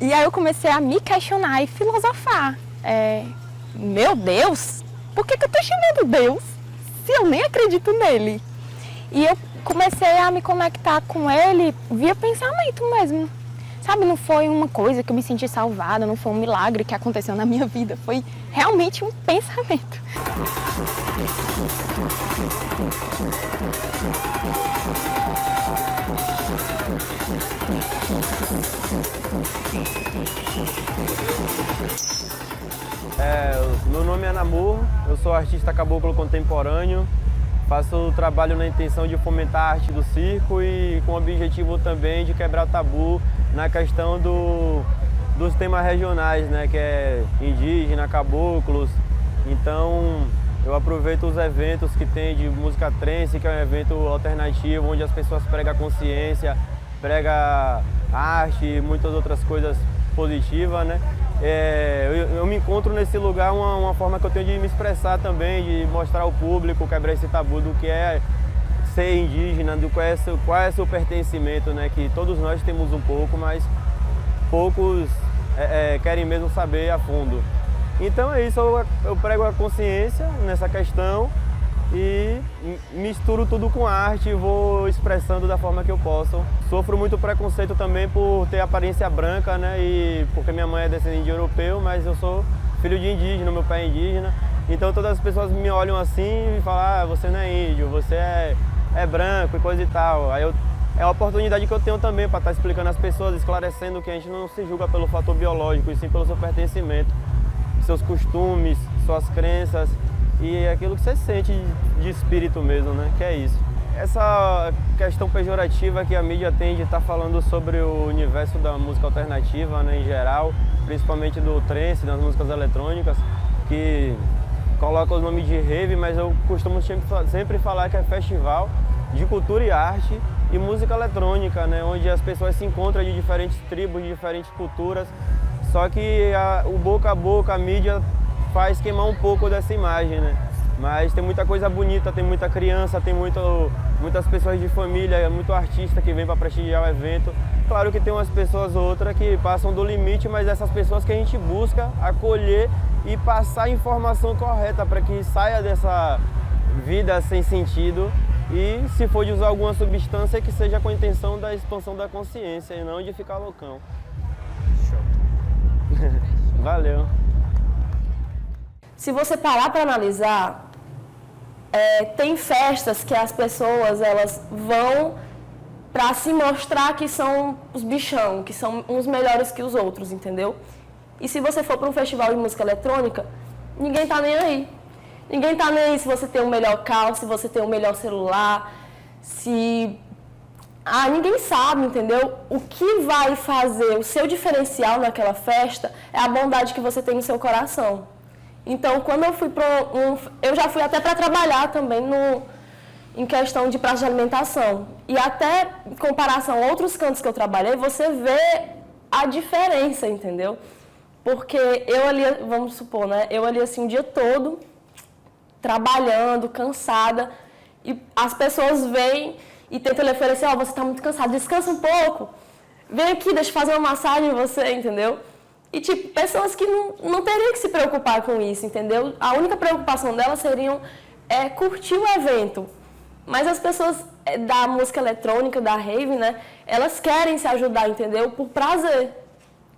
E aí eu comecei a me questionar e filosofar. Meu Deus, por que eu estou chamando Deus se eu nem acredito nele? E eu comecei a me conectar com ele via pensamento mesmo. Sabe, não foi uma coisa que eu me senti salvada, não foi um milagre que aconteceu na minha vida, foi realmente um pensamento. Meu nome é Namur, eu sou artista caboclo contemporâneo, faço trabalho na intenção de fomentar a arte do circo e com o objetivo também de quebrar tabu na questão dos temas regionais, né, que é indígena, caboclos. Então eu aproveito os eventos que tem de música trance, que é um evento alternativo, onde as pessoas pregam a consciência, pregam arte e muitas outras coisas positivas, né? Eu me encontro nesse lugar uma forma que eu tenho de me expressar também, de mostrar ao público, quebrar esse tabu do que é ser indígena, do qual é seu pertencimento, né? Que todos nós temos um pouco, mas poucos querem mesmo saber a fundo. Então é isso, eu prego a consciência nessa questão e misturo tudo com arte e vou expressando da forma que eu posso. Sofro muito preconceito também por ter aparência branca, né? E porque minha mãe é descendente de europeu, mas eu sou filho de indígena, meu pai é indígena. Então todas as pessoas me olham assim e falam, você não é índio, você é branco e coisa e tal. Aí é a oportunidade que eu tenho também para estar explicando às pessoas, esclarecendo que a gente não se julga pelo fator biológico, e sim pelo seu pertencimento, seus costumes, suas crenças e aquilo que você sente de espírito mesmo, né? Que é isso. Essa questão pejorativa que a mídia tem de estar falando sobre o universo da música alternativa, né, em geral, principalmente do trance, das músicas eletrônicas, que coloca o nome de rave, mas eu costumo sempre falar que é festival de cultura e arte e música eletrônica, né, onde as pessoas se encontram de diferentes tribos, de diferentes culturas, só que o boca a boca, a mídia faz queimar um pouco dessa imagem, né? Mas tem muita coisa bonita, tem muita criança, tem muitas pessoas de família, muito artista que vem para prestigiar o evento. Claro que tem umas pessoas outras que passam do limite, mas essas pessoas que a gente busca acolher e passar a informação correta para que saia dessa vida sem sentido e, se for de usar alguma substância, que seja com a intenção da expansão da consciência e não de ficar loucão. Show. Valeu. Se você parar para analisar, tem festas que as pessoas elas vão para se mostrar que são os bichão, que são uns melhores que os outros, entendeu? E se você for para um festival de música eletrônica, ninguém tá nem aí. Ninguém tá nem aí se você tem o melhor carro, se você tem o melhor celular, se... ninguém sabe, entendeu? O que vai fazer o seu diferencial naquela festa é a bondade que você tem no seu coração. Então, quando eu fui eu já fui até para trabalhar também em questão de praça de alimentação. E até em comparação a outros cantos que eu trabalhei, você vê a diferença, entendeu? Porque eu ali, vamos supor, né? Eu ali assim o dia todo, trabalhando, cansada, e as pessoas vêm e tentam lhe oferecer, você está muito cansado, descansa um pouco, vem aqui, deixa eu fazer uma massagem em você, entendeu? E, tipo, pessoas que não teriam que se preocupar com isso, entendeu? A única preocupação delas seriam curtir o evento. Mas as pessoas da música eletrônica, da rave, né? Elas querem se ajudar, entendeu? Por prazer.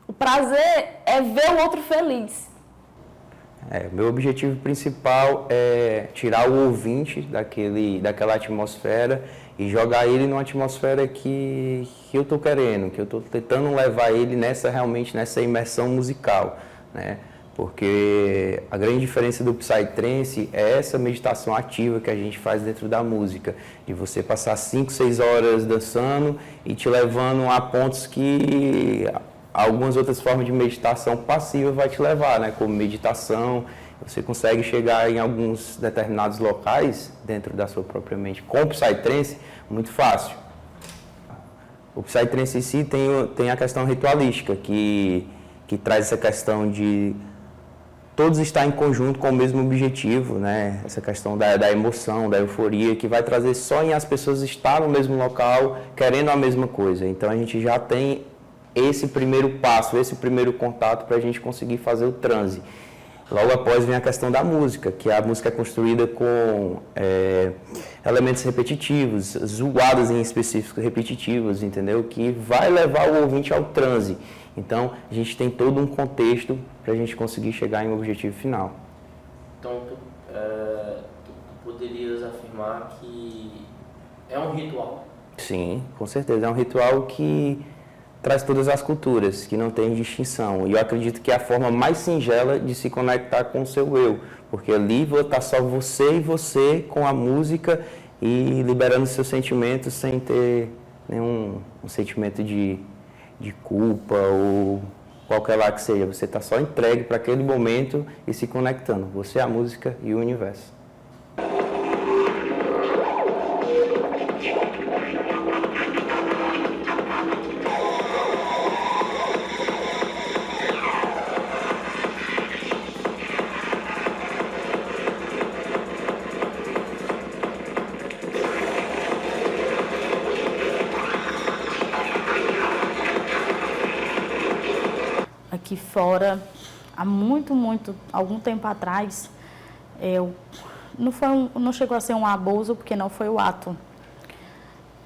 O prazer é ver o outro feliz. Meu objetivo principal é tirar o ouvinte daquela atmosfera e jogar ele numa atmosfera que eu estou querendo, que eu estou tentando levar ele realmente nessa imersão musical, né? Porque a grande diferença do Psytrance é essa meditação ativa que a gente faz dentro da música, de você passar 5, 6 horas dançando e te levando a pontos que algumas outras formas de meditação passiva vai te levar, né? Como meditação, você consegue chegar em alguns determinados locais dentro da sua própria mente com o Psytrance muito fácil. O Psytrance em si tem a questão ritualística, que traz essa questão de todos estar em conjunto com o mesmo objetivo, né? Essa questão da emoção, da euforia, que vai trazer só em as pessoas estar no mesmo local, querendo a mesma coisa. Então a gente já tem esse primeiro passo, esse primeiro contato para a gente conseguir fazer o transe. Logo após vem a questão da música, que a música é construída com elementos repetitivos, zoadas em específico repetitivas, entendeu? Que vai levar o ouvinte ao transe. Então, a gente tem todo um contexto para a gente conseguir chegar em um objetivo final. Então, tu poderias afirmar que é um ritual? Sim, com certeza. É um ritual que traz todas as culturas, que não tem distinção. E eu acredito que é a forma mais singela de se conectar com o seu eu, porque ali vai estar só você e você com a música e liberando seus sentimentos sem ter nenhum sentimento de culpa ou qualquer lá que seja. Você está só entregue para aquele momento e se conectando. Você, a música e o universo. Aqui fora, há algum tempo atrás, não chegou a ser um abuso, porque não foi o ato.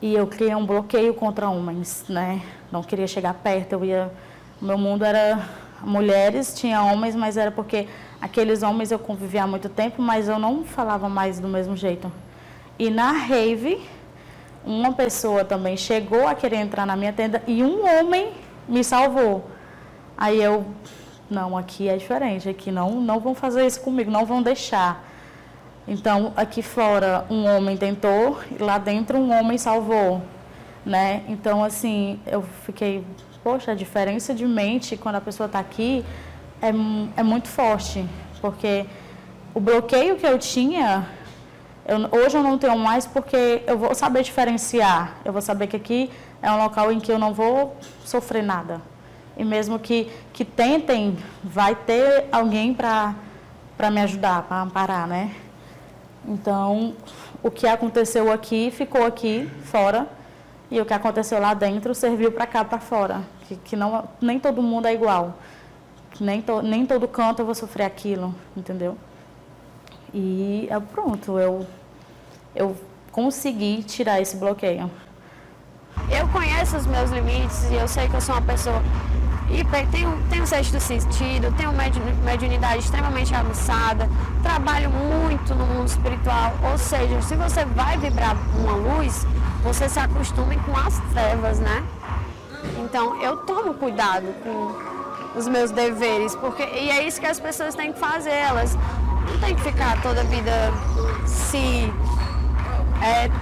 E eu criei um bloqueio contra homens, né? Não queria chegar perto, o meu mundo era mulheres, tinha homens, mas era porque aqueles homens eu convivia há muito tempo, mas eu não falava mais do mesmo jeito. E na rave, uma pessoa também chegou a querer entrar na minha tenda e um homem me salvou. Aí não, aqui é diferente, aqui não vão fazer isso comigo, não vão deixar. Então, aqui fora, um homem tentou, e lá dentro um homem salvou, né? Então, assim, eu fiquei, poxa, a diferença de mente quando a pessoa está aqui é muito forte, porque o bloqueio que eu tinha, hoje eu não tenho mais, porque eu vou saber diferenciar, eu vou saber que aqui é um local em que eu não vou sofrer nada. E mesmo que tentem, vai ter alguém para me ajudar, para amparar, né? Então, o que aconteceu aqui, ficou aqui, fora. E o que aconteceu lá dentro, serviu para cá, para fora. Que nem todo mundo é igual. Nem todo canto eu vou sofrer aquilo, entendeu? E pronto, eu consegui tirar esse bloqueio. Eu conheço os meus limites e eu sei que eu sou uma pessoa tenho sexto sentido, tenho mediunidade extremamente aguçada, trabalho muito no mundo espiritual, ou seja, se você vai vibrar uma luz, você se acostume com as trevas, né? Então, eu tomo cuidado com os meus deveres, e é isso que as pessoas têm que fazer, elas não têm que ficar toda a vida se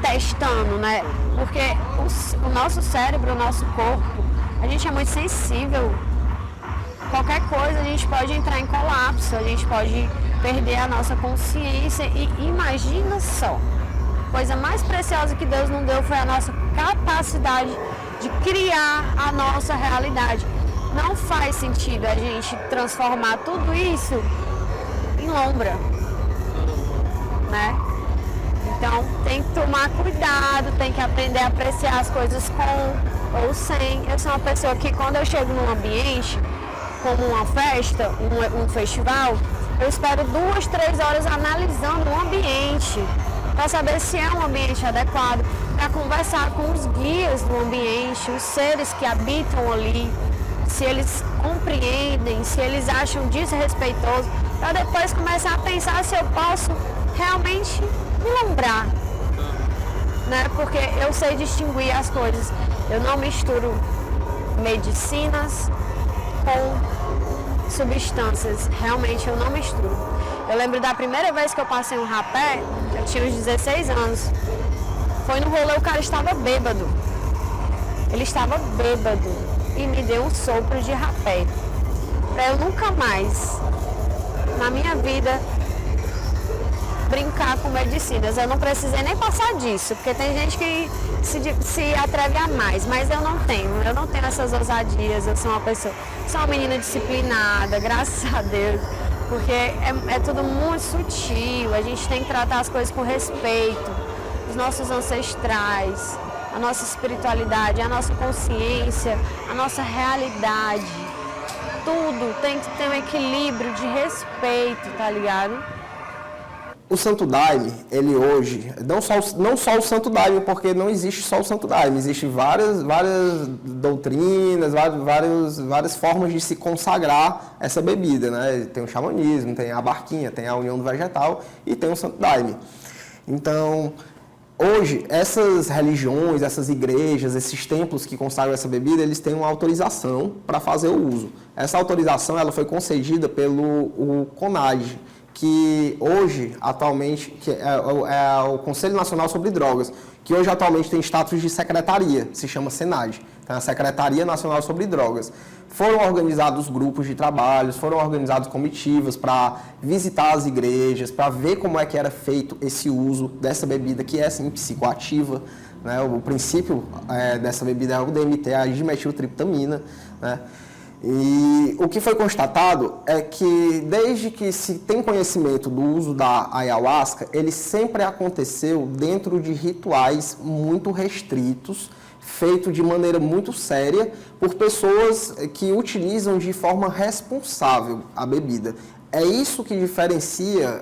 testando, né? Porque o nosso cérebro, o nosso corpo, a gente é muito sensível. Qualquer coisa a gente pode entrar em colapso, a gente pode perder a nossa consciência e imagina só, a coisa mais preciosa que Deus nos deu foi a nossa capacidade de criar a nossa realidade. Não faz sentido a gente transformar tudo isso em lombra, né? Então tem que tomar cuidado, tem que aprender a apreciar as coisas com ou sem. Eu sou uma pessoa que quando eu chego num ambiente, como uma festa, um festival, eu espero 2, 3 horas analisando o ambiente, para saber se é um ambiente adequado, para conversar com os guias do ambiente, os seres que habitam ali, se eles compreendem, se eles acham desrespeitoso, para depois começar a pensar se eu posso realmente me lembrar, né? Porque eu sei distinguir as coisas. Eu não misturo medicinas com substâncias, realmente eu não misturo. Eu lembro da primeira vez que eu passei um rapé, eu tinha uns 16 anos. Foi no rolê, o cara estava bêbado. Ele estava bêbado e me deu um sopro de rapé. Para eu nunca mais, na minha vida, brincar com medicinas. Eu não precisei nem passar disso, porque tem gente que se atreve a mais, mas eu não tenho essas ousadias. Eu sou uma menina disciplinada, graças a Deus, porque é tudo muito sutil, a gente tem que tratar as coisas com respeito, os nossos ancestrais, a nossa espiritualidade, a nossa consciência, a nossa realidade, tudo tem que ter um equilíbrio de respeito, tá ligado? O Santo Daime, ele hoje, não só o Santo Daime, porque não existe só o Santo Daime, existem várias doutrinas, várias formas de se consagrar essa bebida, né? Tem o xamanismo, tem a barquinha, tem a união do vegetal e tem o Santo Daime. Então, hoje, essas religiões, essas igrejas, esses templos que consagram essa bebida, eles têm uma autorização para fazer o uso. Essa autorização ela foi concedida pelo CONAD, que hoje, atualmente, é o Conselho Nacional sobre Drogas, que hoje atualmente tem status de secretaria, se chama SENAD, então, a Secretaria Nacional sobre Drogas. Foram organizados grupos de trabalhos, foram organizados comitivas para visitar as igrejas, para ver como é que era feito esse uso dessa bebida, que é, sim, psicoativa, né? O princípio dessa bebida é o DMT, a dimetiltriptamina, né? E o que foi constatado é que, desde que se tem conhecimento do uso da ayahuasca, ele sempre aconteceu dentro de rituais muito restritos, feito de maneira muito séria, por pessoas que utilizam de forma responsável a bebida. É isso que diferencia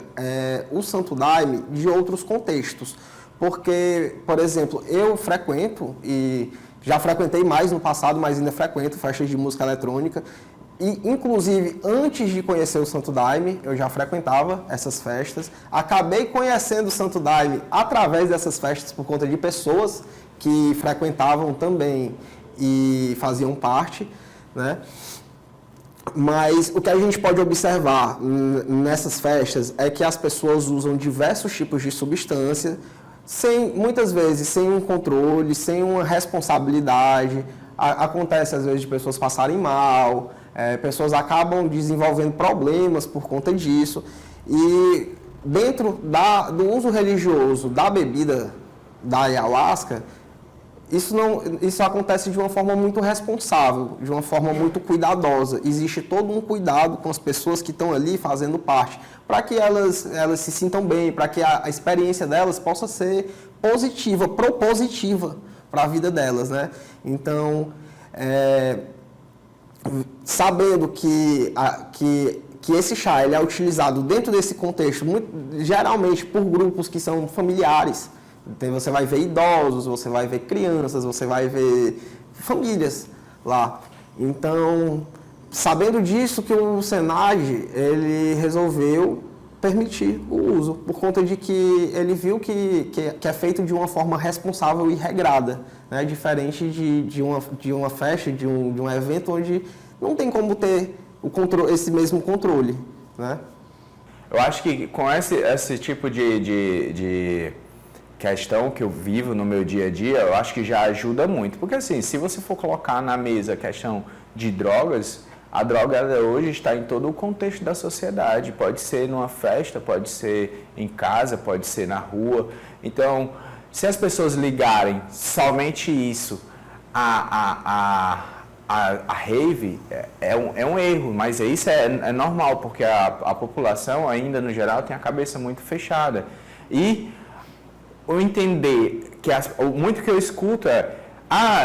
o Santo Daime de outros contextos. Porque, por exemplo, eu frequento e já frequentei mais no passado, mas ainda frequento festas de música eletrônica. E, inclusive, antes de conhecer o Santo Daime, eu já frequentava essas festas. Acabei conhecendo o Santo Daime através dessas festas por conta de pessoas que frequentavam também e faziam parte, né? Mas o que a gente pode observar nessas festas é que as pessoas usam diversos tipos de substância, muitas vezes sem um controle, sem uma responsabilidade. Acontece às vezes de pessoas passarem mal, pessoas acabam desenvolvendo problemas por conta disso. E dentro do uso religioso da bebida da ayahuasca, isso acontece de uma forma muito responsável, de uma forma muito cuidadosa. Existe todo um cuidado com as pessoas que estão ali fazendo parte, para que elas se sintam bem, para que a experiência delas possa ser positiva, propositiva para a vida delas, né? Então, sabendo que esse chá ele é utilizado dentro desse contexto, geralmente por grupos que são familiares. Então, você vai ver idosos, você vai ver crianças, você vai ver famílias lá. Então, sabendo disso, que o SENAD ele resolveu permitir o uso, por conta de que ele viu que é feito de uma forma responsável e regrada, né? Diferente de uma festa, de um evento onde não tem como ter esse mesmo controle, né? Eu acho que com esse tipo de questão que eu vivo no meu dia a dia, eu acho que já ajuda muito. Porque assim, se você for colocar na mesa a questão de drogas, A droga ela hoje está em todo o contexto da sociedade, pode ser numa festa, pode ser em casa, pode ser na rua. Então, se as pessoas ligarem somente isso a rave, é um erro, mas isso é normal, porque a população ainda, no geral, tem a cabeça muito fechada. E o entender, muito que eu escuto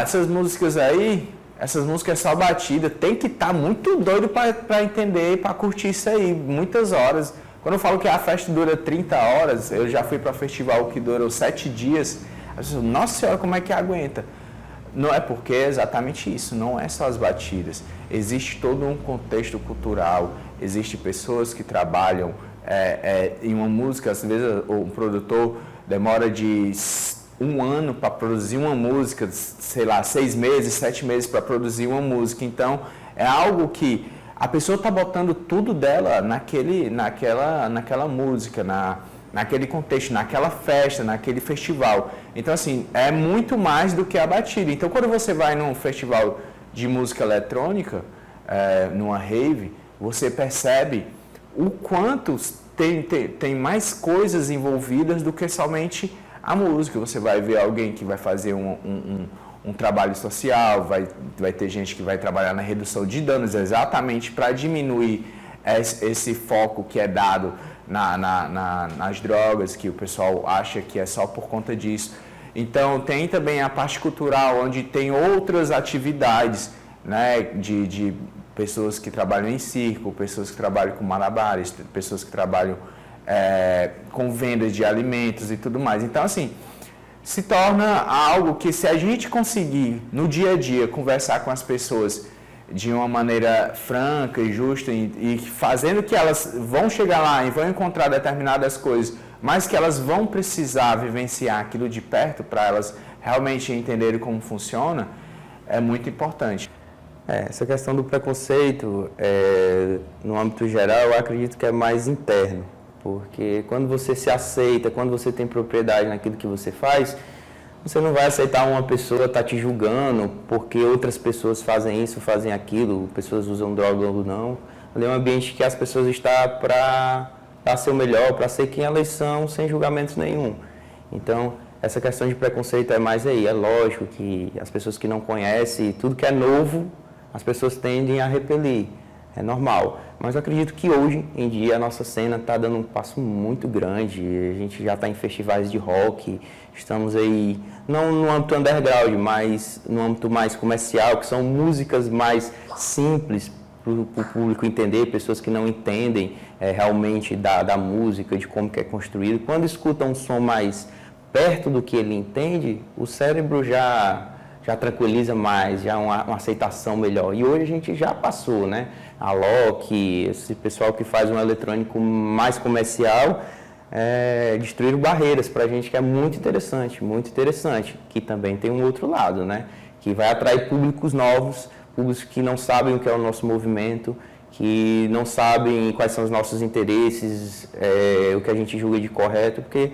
essas músicas aí, essas músicas só batida, tem que estar muito doido para entender, para curtir isso aí, muitas horas. Quando eu falo que a festa dura 30 horas, eu já fui para festival que durou 7 dias, eu digo, nossa senhora, como é que aguenta? Não é porque é exatamente isso, não é só as batidas. Existe todo um contexto cultural, existem pessoas que trabalham em uma música, às vezes o produtor demora de 1 ano para produzir uma música, sei lá, 6 meses, 7 meses para produzir uma música. Então, é algo que a pessoa está botando tudo dela naquela música, naquele contexto, naquela festa, naquele festival. Então, assim, é muito mais do que a batida. Então, quando você vai num festival de música eletrônica, numa rave, você percebe o quanto tem mais coisas envolvidas do que somente a música. Você vai ver alguém que vai fazer um trabalho social, vai ter gente que vai trabalhar na redução de danos exatamente para diminuir esse foco que é dado nas drogas, que o pessoal acha que é só por conta disso. Então, tem também a parte cultural, onde tem outras atividades, né, de pessoas que trabalham em circo, pessoas que trabalham com malabares, pessoas que trabalham com vendas de alimentos e tudo mais. Então, assim, se torna algo que, se a gente conseguir, no dia a dia, conversar com as pessoas de uma maneira franca e justa e fazendo que elas vão chegar lá e vão encontrar determinadas coisas, mas que elas vão precisar vivenciar aquilo de perto para elas realmente entenderem como funciona, é muito importante. Essa questão do preconceito, no âmbito geral, eu acredito que é mais interno, porque quando você se aceita, quando você tem propriedade naquilo que você faz, você não vai aceitar uma pessoa estar te julgando porque outras pessoas fazem isso, fazem aquilo, pessoas usam droga ou não. Ali é um ambiente que as pessoas estão para dar seu melhor, para ser quem elas são, sem julgamento nenhum. Então, essa questão de preconceito é mais aí. É lógico que as pessoas que não conhecem, tudo que é novo, as pessoas tendem a repelir. É normal. Mas eu acredito que hoje em dia a nossa cena está dando um passo muito grande. A gente já está em festivais de rock, estamos aí, não no âmbito underground, mas no âmbito mais comercial, que são músicas mais simples para o público entender, pessoas que não entendem realmente da música, de como que é construído. Quando escutam um som mais perto do que ele entende, o cérebro já tranquiliza mais, já uma aceitação melhor. E hoje a gente já passou, né? A Loki, esse pessoal que faz um eletrônico mais comercial, destruíram barreiras para a gente, que é muito interessante, que também tem um outro lado, né? Que vai atrair públicos novos, públicos que não sabem o que é o nosso movimento, que não sabem quais são os nossos interesses, o que a gente julga de correto, porque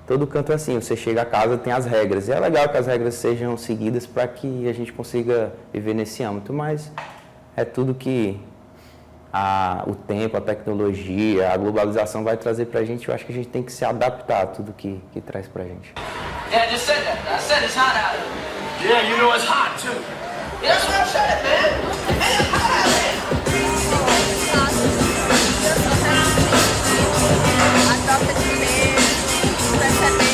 todo canto é assim, você chega a casa, tem as regras. E é legal que as regras sejam seguidas para que a gente consiga viver nesse âmbito, mas é tudo que o tempo, a tecnologia, a globalização vai trazer para a gente. Eu acho que a gente tem que se adaptar a tudo que traz para a gente. Yeah, I just said that. I said it's hot out. Yeah, you know it's hot too. Yeah, that's what I said, man. Hey, it's hot out here. A troca de pensamento.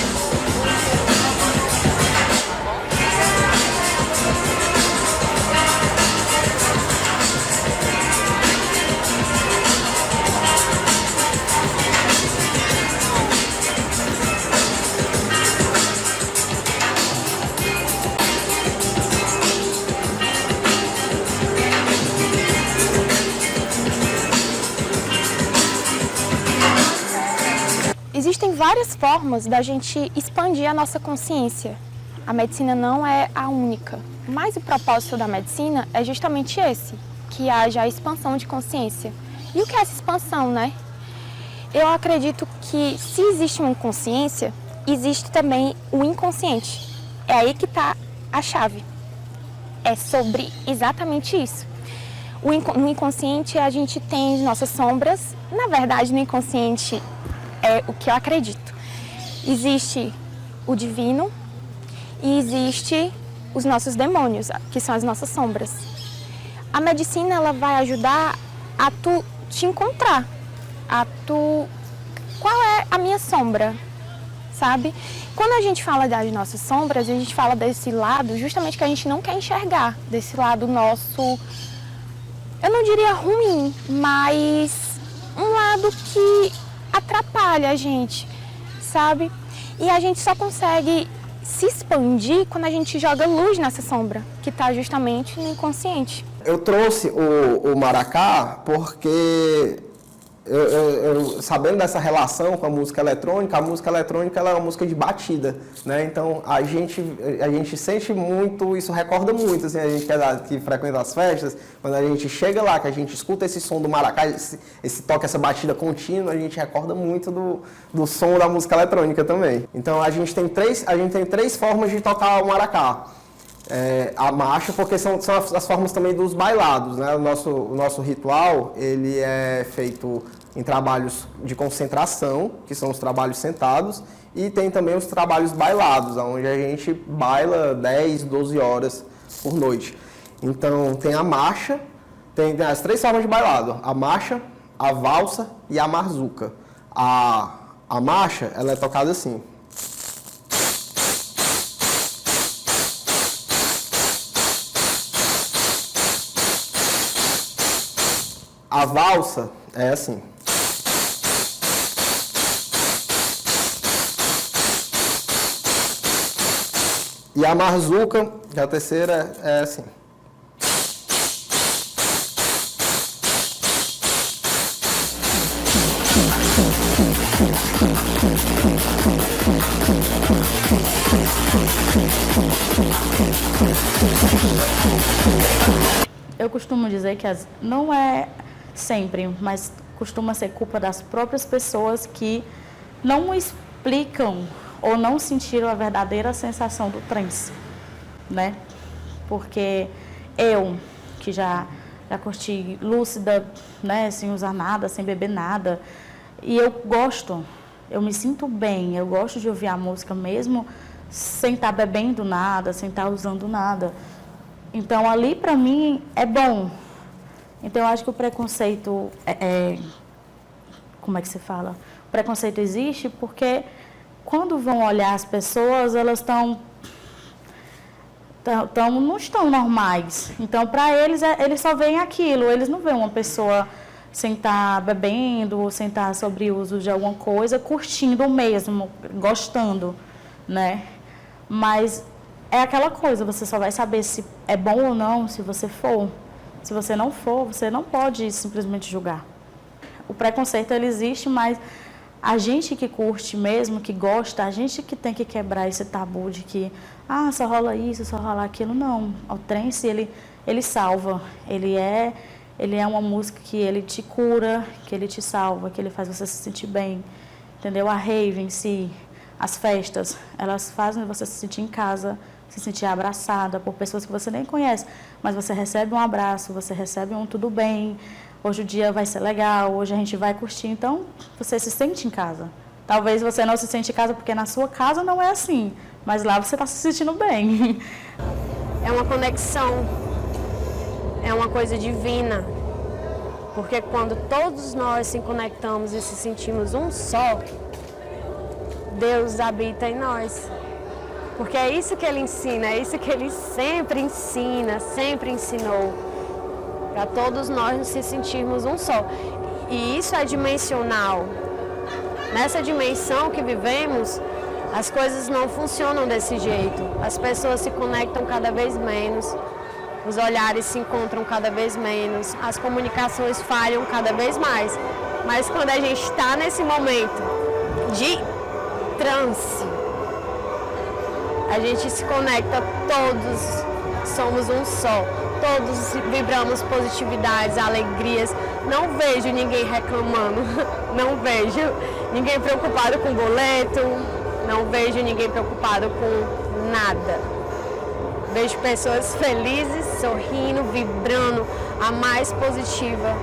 Existem várias formas da gente expandir a nossa consciência. A medicina não é a única, mas o propósito da medicina é justamente esse, que haja a expansão de consciência. E o que é essa expansão, né? Eu acredito que se existe uma consciência, existe também o inconsciente. É aí que está a chave. É sobre exatamente isso. No inconsciente a gente tem nossas sombras. Na verdade, no inconsciente é o que eu acredito. Existe o divino e existe os nossos demônios, que são as nossas sombras. A medicina ela vai ajudar a tu te encontrar, qual é a minha sombra, sabe? Quando a gente fala das nossas sombras, a gente fala desse lado justamente que a gente não quer enxergar, desse lado nosso, eu não diria ruim, mas um lado que atrapalha a gente, sabe? E a gente só consegue se expandir quando a gente joga luz nessa sombra, que está justamente no inconsciente. Eu trouxe o maracá porque, sabendo dessa relação com a música eletrônica ela é uma música de batida, né? Então a gente sente muito, isso recorda muito, assim, a gente que frequenta as festas, quando a gente chega lá, que a gente escuta esse som do maracá, esse toque, essa batida contínua, a gente recorda muito do som da música eletrônica também. Então a gente tem três formas de tocar o maracá. A marcha, porque são as formas também dos bailados, né? O nosso ritual, ele é feito em trabalhos de concentração, que são os trabalhos sentados, e tem também os trabalhos bailados, onde a gente baila 10, 12 horas por noite. Então, tem a marcha, tem as três formas de bailado, a marcha, a valsa e a marzuca. A marcha, ela é tocada assim. A valsa é assim. E a marzuca, que é a terceira, é assim. Eu costumo dizer que não é sempre, mas costuma ser culpa das próprias pessoas que não explicam ou não sentiram a verdadeira sensação do trance, né? Porque eu, que já curti lúcida, né, sem usar nada, sem beber nada, e eu me sinto bem, eu gosto de ouvir a música mesmo sem estar bebendo nada, sem estar usando nada. Então, ali, para mim, é bom. Então, eu acho que o preconceito como é que se fala? O preconceito existe porque quando vão olhar as pessoas, elas não estão normais. Então, para eles, eles só veem aquilo. Eles não veem uma pessoa sem estar bebendo, sem estar sobre uso de alguma coisa, curtindo mesmo, gostando, né? Mas é aquela coisa, você só vai saber se é bom ou não se você for. Se você não for, você não pode simplesmente julgar. O preconceito, ele existe, mas a gente que curte mesmo, que gosta, a gente que tem que quebrar esse tabu de que só rola isso, só rola aquilo. Não, o trance, ele salva. Ele é uma música que ele te cura, que ele te salva, que ele faz você se sentir bem. Entendeu? A rave em si, as festas, elas fazem você se sentir em casa, se sentir abraçada por pessoas que você nem conhece, mas você recebe um abraço, você recebe um tudo bem, hoje o dia vai ser legal, hoje a gente vai curtir, então você se sente em casa. Talvez você não se sente em casa porque na sua casa não é assim, mas lá você está se sentindo bem. É uma conexão, é uma coisa divina, porque quando todos nós se conectamos e se sentimos um só, Deus habita em nós. Porque é isso que Ele ensina, é isso que Ele sempre ensina, sempre ensinou. Para todos nós nos sentirmos um só. E isso é dimensional. Nessa dimensão que vivemos, as coisas não funcionam desse jeito. As pessoas se conectam cada vez menos, os olhares se encontram cada vez menos, as comunicações falham cada vez mais. Mas quando a gente está nesse momento de transe, a gente se conecta, todos somos um só, todos vibramos positividades, alegrias. Não vejo ninguém reclamando, não vejo ninguém preocupado com boleto, não vejo ninguém preocupado com nada. Vejo pessoas felizes, sorrindo, vibrando a mais positiva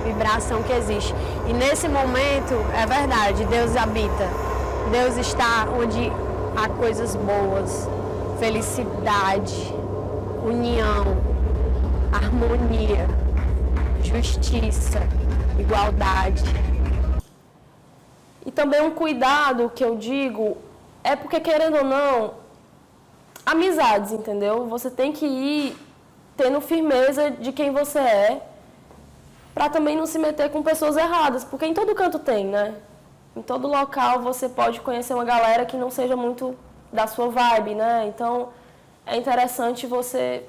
vibração que existe. E nesse momento, é verdade, Deus habita. Deus está onde há coisas boas, felicidade, união, harmonia, justiça, igualdade. E também um cuidado que eu digo é porque, querendo ou não, amizades, entendeu? Você tem que ir tendo firmeza de quem você é, para também não se meter com pessoas erradas, porque em todo canto tem, né? Em todo local você pode conhecer uma galera que não seja muito da sua vibe, né? Então é interessante você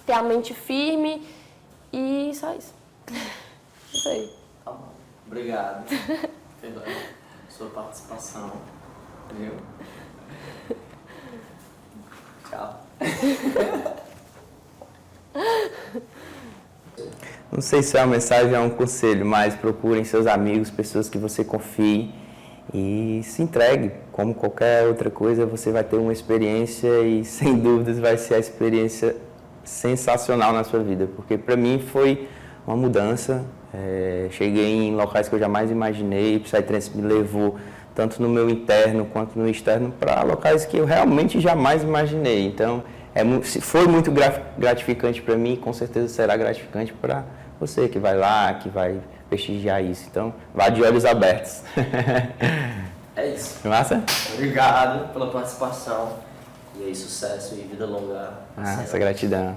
ter a mente firme e só isso. Isso aí. Tá bom. Obrigado pela sua participação. Viu? Tchau. Não sei se é uma mensagem ou um conselho, mas procurem seus amigos, pessoas que você confie e se entregue. Como qualquer outra coisa, você vai ter uma experiência e, sem dúvidas, vai ser a experiência sensacional na sua vida. Porque, para mim, foi uma mudança. Cheguei em locais que eu jamais imaginei. Psytrance me levou, tanto no meu interno quanto no externo, para locais que eu realmente jamais imaginei. Então, foi muito gratificante para mim, com certeza será gratificante para você que vai lá, que vai prestigiar isso. Então, vá de olhos abertos. É isso. Massa? Obrigado pela participação. E aí, sucesso e vida longa. Essa gratidão.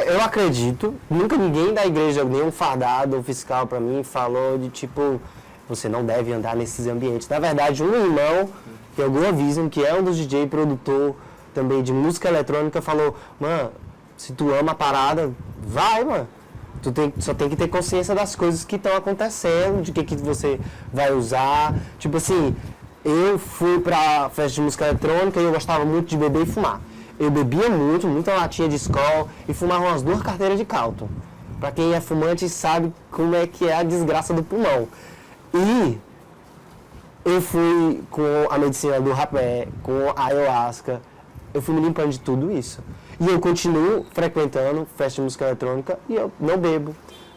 Eu acredito, nunca ninguém da igreja, nenhum fardado ou fiscal pra mim, falou de tipo, você não deve andar nesses ambientes. Na verdade, um irmão, que é o Goa Vision, que é um dos DJ produtor também de música eletrônica, falou, mano, se tu ama a parada, vai, mano. Só tem que ter consciência das coisas que estão acontecendo, de que você vai usar. Tipo assim, eu fui pra festa de música eletrônica e eu gostava muito de beber e fumar. Eu bebia muito, muita latinha de Skol e fumava umas 2 carteiras de Calton. Pra quem é fumante sabe como é que é a desgraça do pulmão. E eu fui com a medicina do rapé, com a ayahuasca, eu fui me limpando de tudo isso. E eu continuo frequentando festa de música eletrônica e eu não bebo,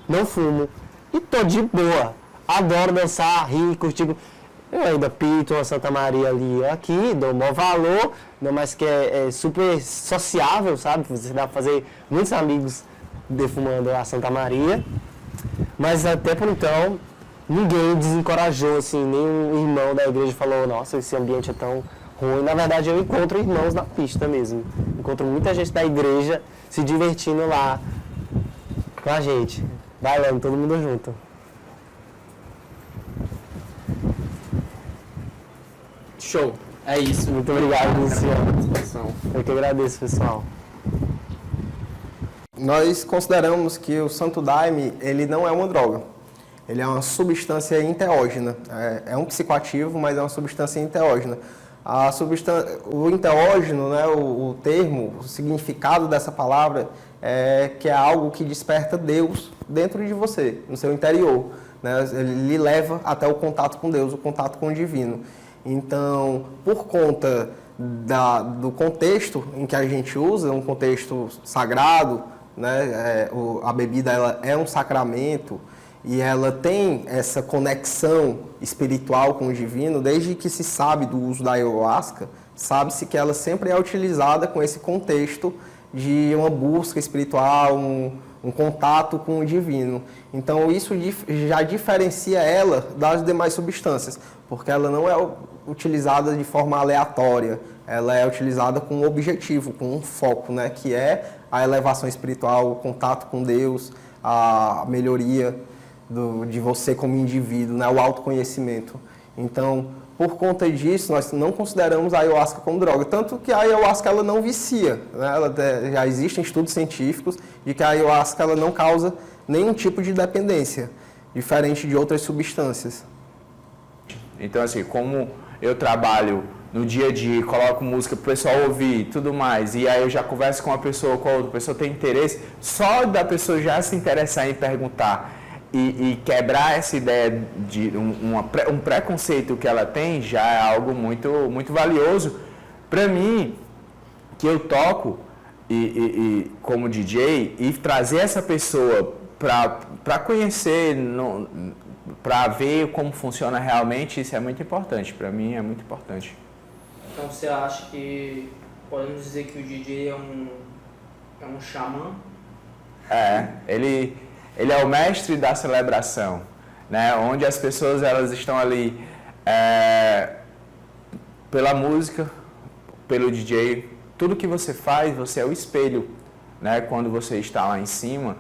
não fumo e tô de boa. Adoro dançar, rir, curtir. Eu ainda pinto uma Santa Maria ali aqui, dou o maior valor, não mais que é super sociável, sabe? Você dá pra fazer muitos amigos defumando a Santa Maria. Mas até por então, ninguém desencorajou, assim, nenhum irmão da igreja falou, nossa, esse ambiente é tão ruim. Na verdade, eu encontro irmãos na pista mesmo. Encontro muita gente da igreja se divertindo lá com a gente. Bailando, todo mundo junto. Show. É isso. Muito obrigado, Luciano. Eu que agradeço, pessoal. Nós consideramos que o Santo Daime, ele não é uma droga. Ele é uma substância enteógena. É um psicoativo, mas é uma substância enteógena. O enteógeno, né, o termo, o significado dessa palavra é que é algo que desperta Deus dentro de você, no seu interior. Né? Ele lhe leva até o contato com Deus, o contato com o divino. Então, por conta do contexto em que a gente usa, um contexto sagrado, né, a bebida ela é um sacramento e ela tem essa conexão espiritual com o divino, desde que se sabe do uso da ayahuasca, sabe-se que ela sempre é utilizada com esse contexto de uma busca espiritual, um contato com o divino. Então, isso já diferencia ela das demais substâncias, porque ela não é utilizada de forma aleatória, ela é utilizada com um objetivo, com um foco, né, que é a elevação espiritual, o contato com Deus, a melhoria de você como indivíduo, né, o autoconhecimento. Então, por conta disso, nós não consideramos a ayahuasca como droga, tanto que a ayahuasca ela não vicia, né? Já existem estudos científicos de que a ayahuasca ela não causa nenhum tipo de dependência, diferente de outras substâncias. Então, assim, como eu trabalho no dia a dia, coloco música para o pessoal ouvir e tudo mais, e aí eu já converso com uma pessoa, com a outra pessoa tem interesse, só da pessoa já se interessar em perguntar e quebrar essa ideia de um preconceito que ela tem, já é algo muito, muito valioso Para mim, que eu toco e como DJ, e trazer essa pessoa para conhecer, para ver como funciona realmente, isso é muito importante. Para mim é muito importante. Então você acha que podemos dizer que o DJ é um xamã? Ele é o mestre da celebração, né? Onde as pessoas elas estão ali pela música, pelo DJ. Tudo que você faz, você é o espelho, né? Quando você está lá em cima,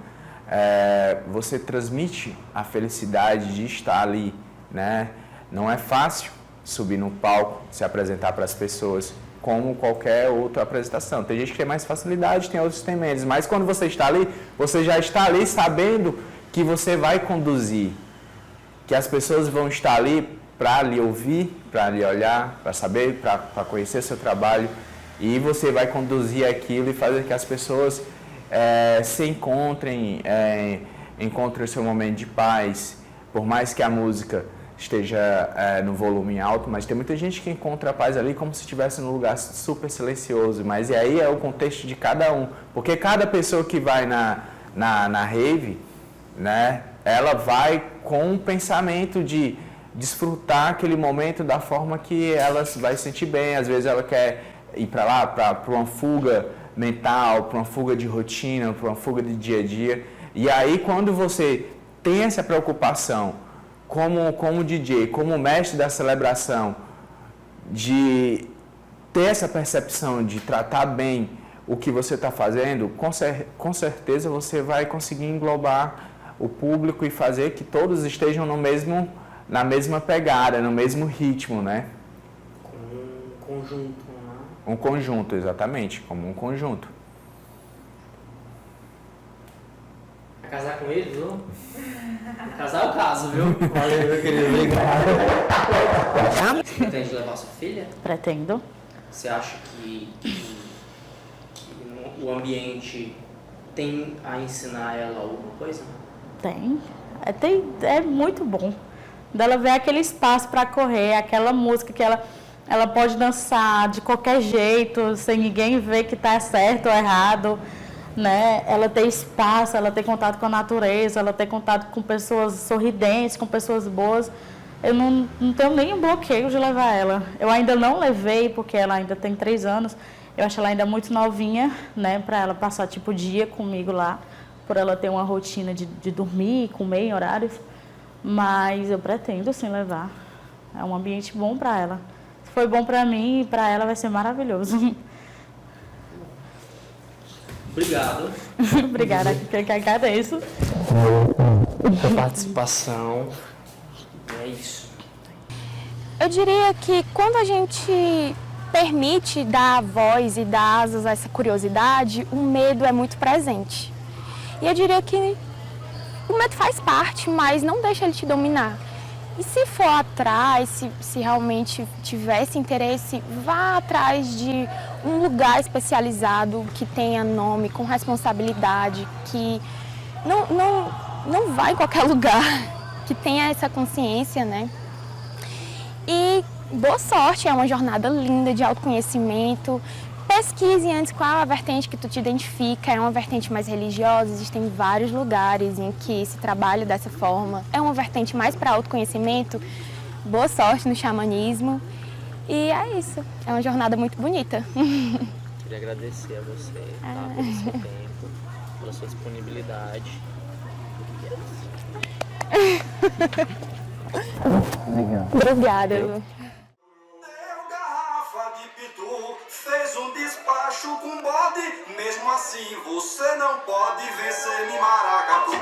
você transmite a felicidade de estar ali, né? Não é fácil subir no palco, se apresentar para as pessoas, como qualquer outra apresentação. Tem gente que tem mais facilidade, tem outros que têm menos. Mas quando você está ali, você já está ali sabendo que você vai conduzir, que as pessoas vão estar ali para lhe ouvir, para lhe olhar, para saber, para conhecer seu trabalho. E você vai conduzir aquilo e fazer que as pessoas se encontrem, encontrem o seu momento de paz. Por mais que a música esteja no volume alto, mas tem muita gente que encontra a paz ali como se estivesse num lugar super silencioso. Mas e aí é o contexto de cada um. Porque cada pessoa que vai na rave, né, ela vai com um pensamento de desfrutar aquele momento da forma que ela vai se sentir bem. Às vezes ela quer ir para lá, para uma fuga mental, para uma fuga de rotina, para uma fuga de dia a dia. E aí quando você tem essa preocupação como DJ, como mestre da celebração, de ter essa percepção de tratar bem o que você está fazendo, com certeza você vai conseguir englobar o público e fazer que todos estejam na mesma pegada, no mesmo ritmo, né? Como um conjunto, né? Um conjunto, exatamente, como um conjunto. Vai casar com ele, viu? Casar é o caso, viu? Valeu, meu querido, obrigado. Você pretende levar sua filha? Pretendo. Você acha que o ambiente tem a ensinar ela alguma coisa? Tem. É muito bom. Dela ver aquele espaço para correr, aquela música que ela pode dançar de qualquer jeito, sem ninguém ver que está certo ou errado, né? Ela ter espaço, ela ter contato com a natureza, ela ter contato com pessoas sorridentes, com pessoas boas. Eu não tenho nenhum bloqueio de levar ela. Eu ainda não levei, porque ela ainda tem 3 anos. Eu acho ela ainda muito novinha, né? Para ela passar tipo dia comigo lá, por ela ter uma rotina de dormir e comer em horários. Mas eu pretendo sim levar. É um ambiente bom para ela. Se foi bom para mim, para ela vai ser maravilhoso. Obrigado. Obrigada, que agradeço. Sua participação. É isso. Eu diria que quando a gente permite dar voz e dar asas a essa curiosidade, o medo é muito presente. E eu diria que o medo faz parte, mas não deixa ele te dominar. E se for atrás, se realmente tivesse interesse, vá atrás de um lugar especializado que tenha nome, com responsabilidade, que não vai em qualquer lugar, que tenha essa consciência, né? E boa sorte, é uma jornada linda de autoconhecimento. Pesquise antes qual a vertente que tu te identifica, é uma vertente mais religiosa, existem vários lugares em que se trabalha dessa forma. É uma vertente mais para autoconhecimento, boa sorte no xamanismo. E é isso, é uma jornada muito bonita. Queria agradecer a você, tá, pelo seu tempo, pela sua disponibilidade. Obrigada. Fez um despacho com bode, mesmo assim você não pode vencer-me, maracatu.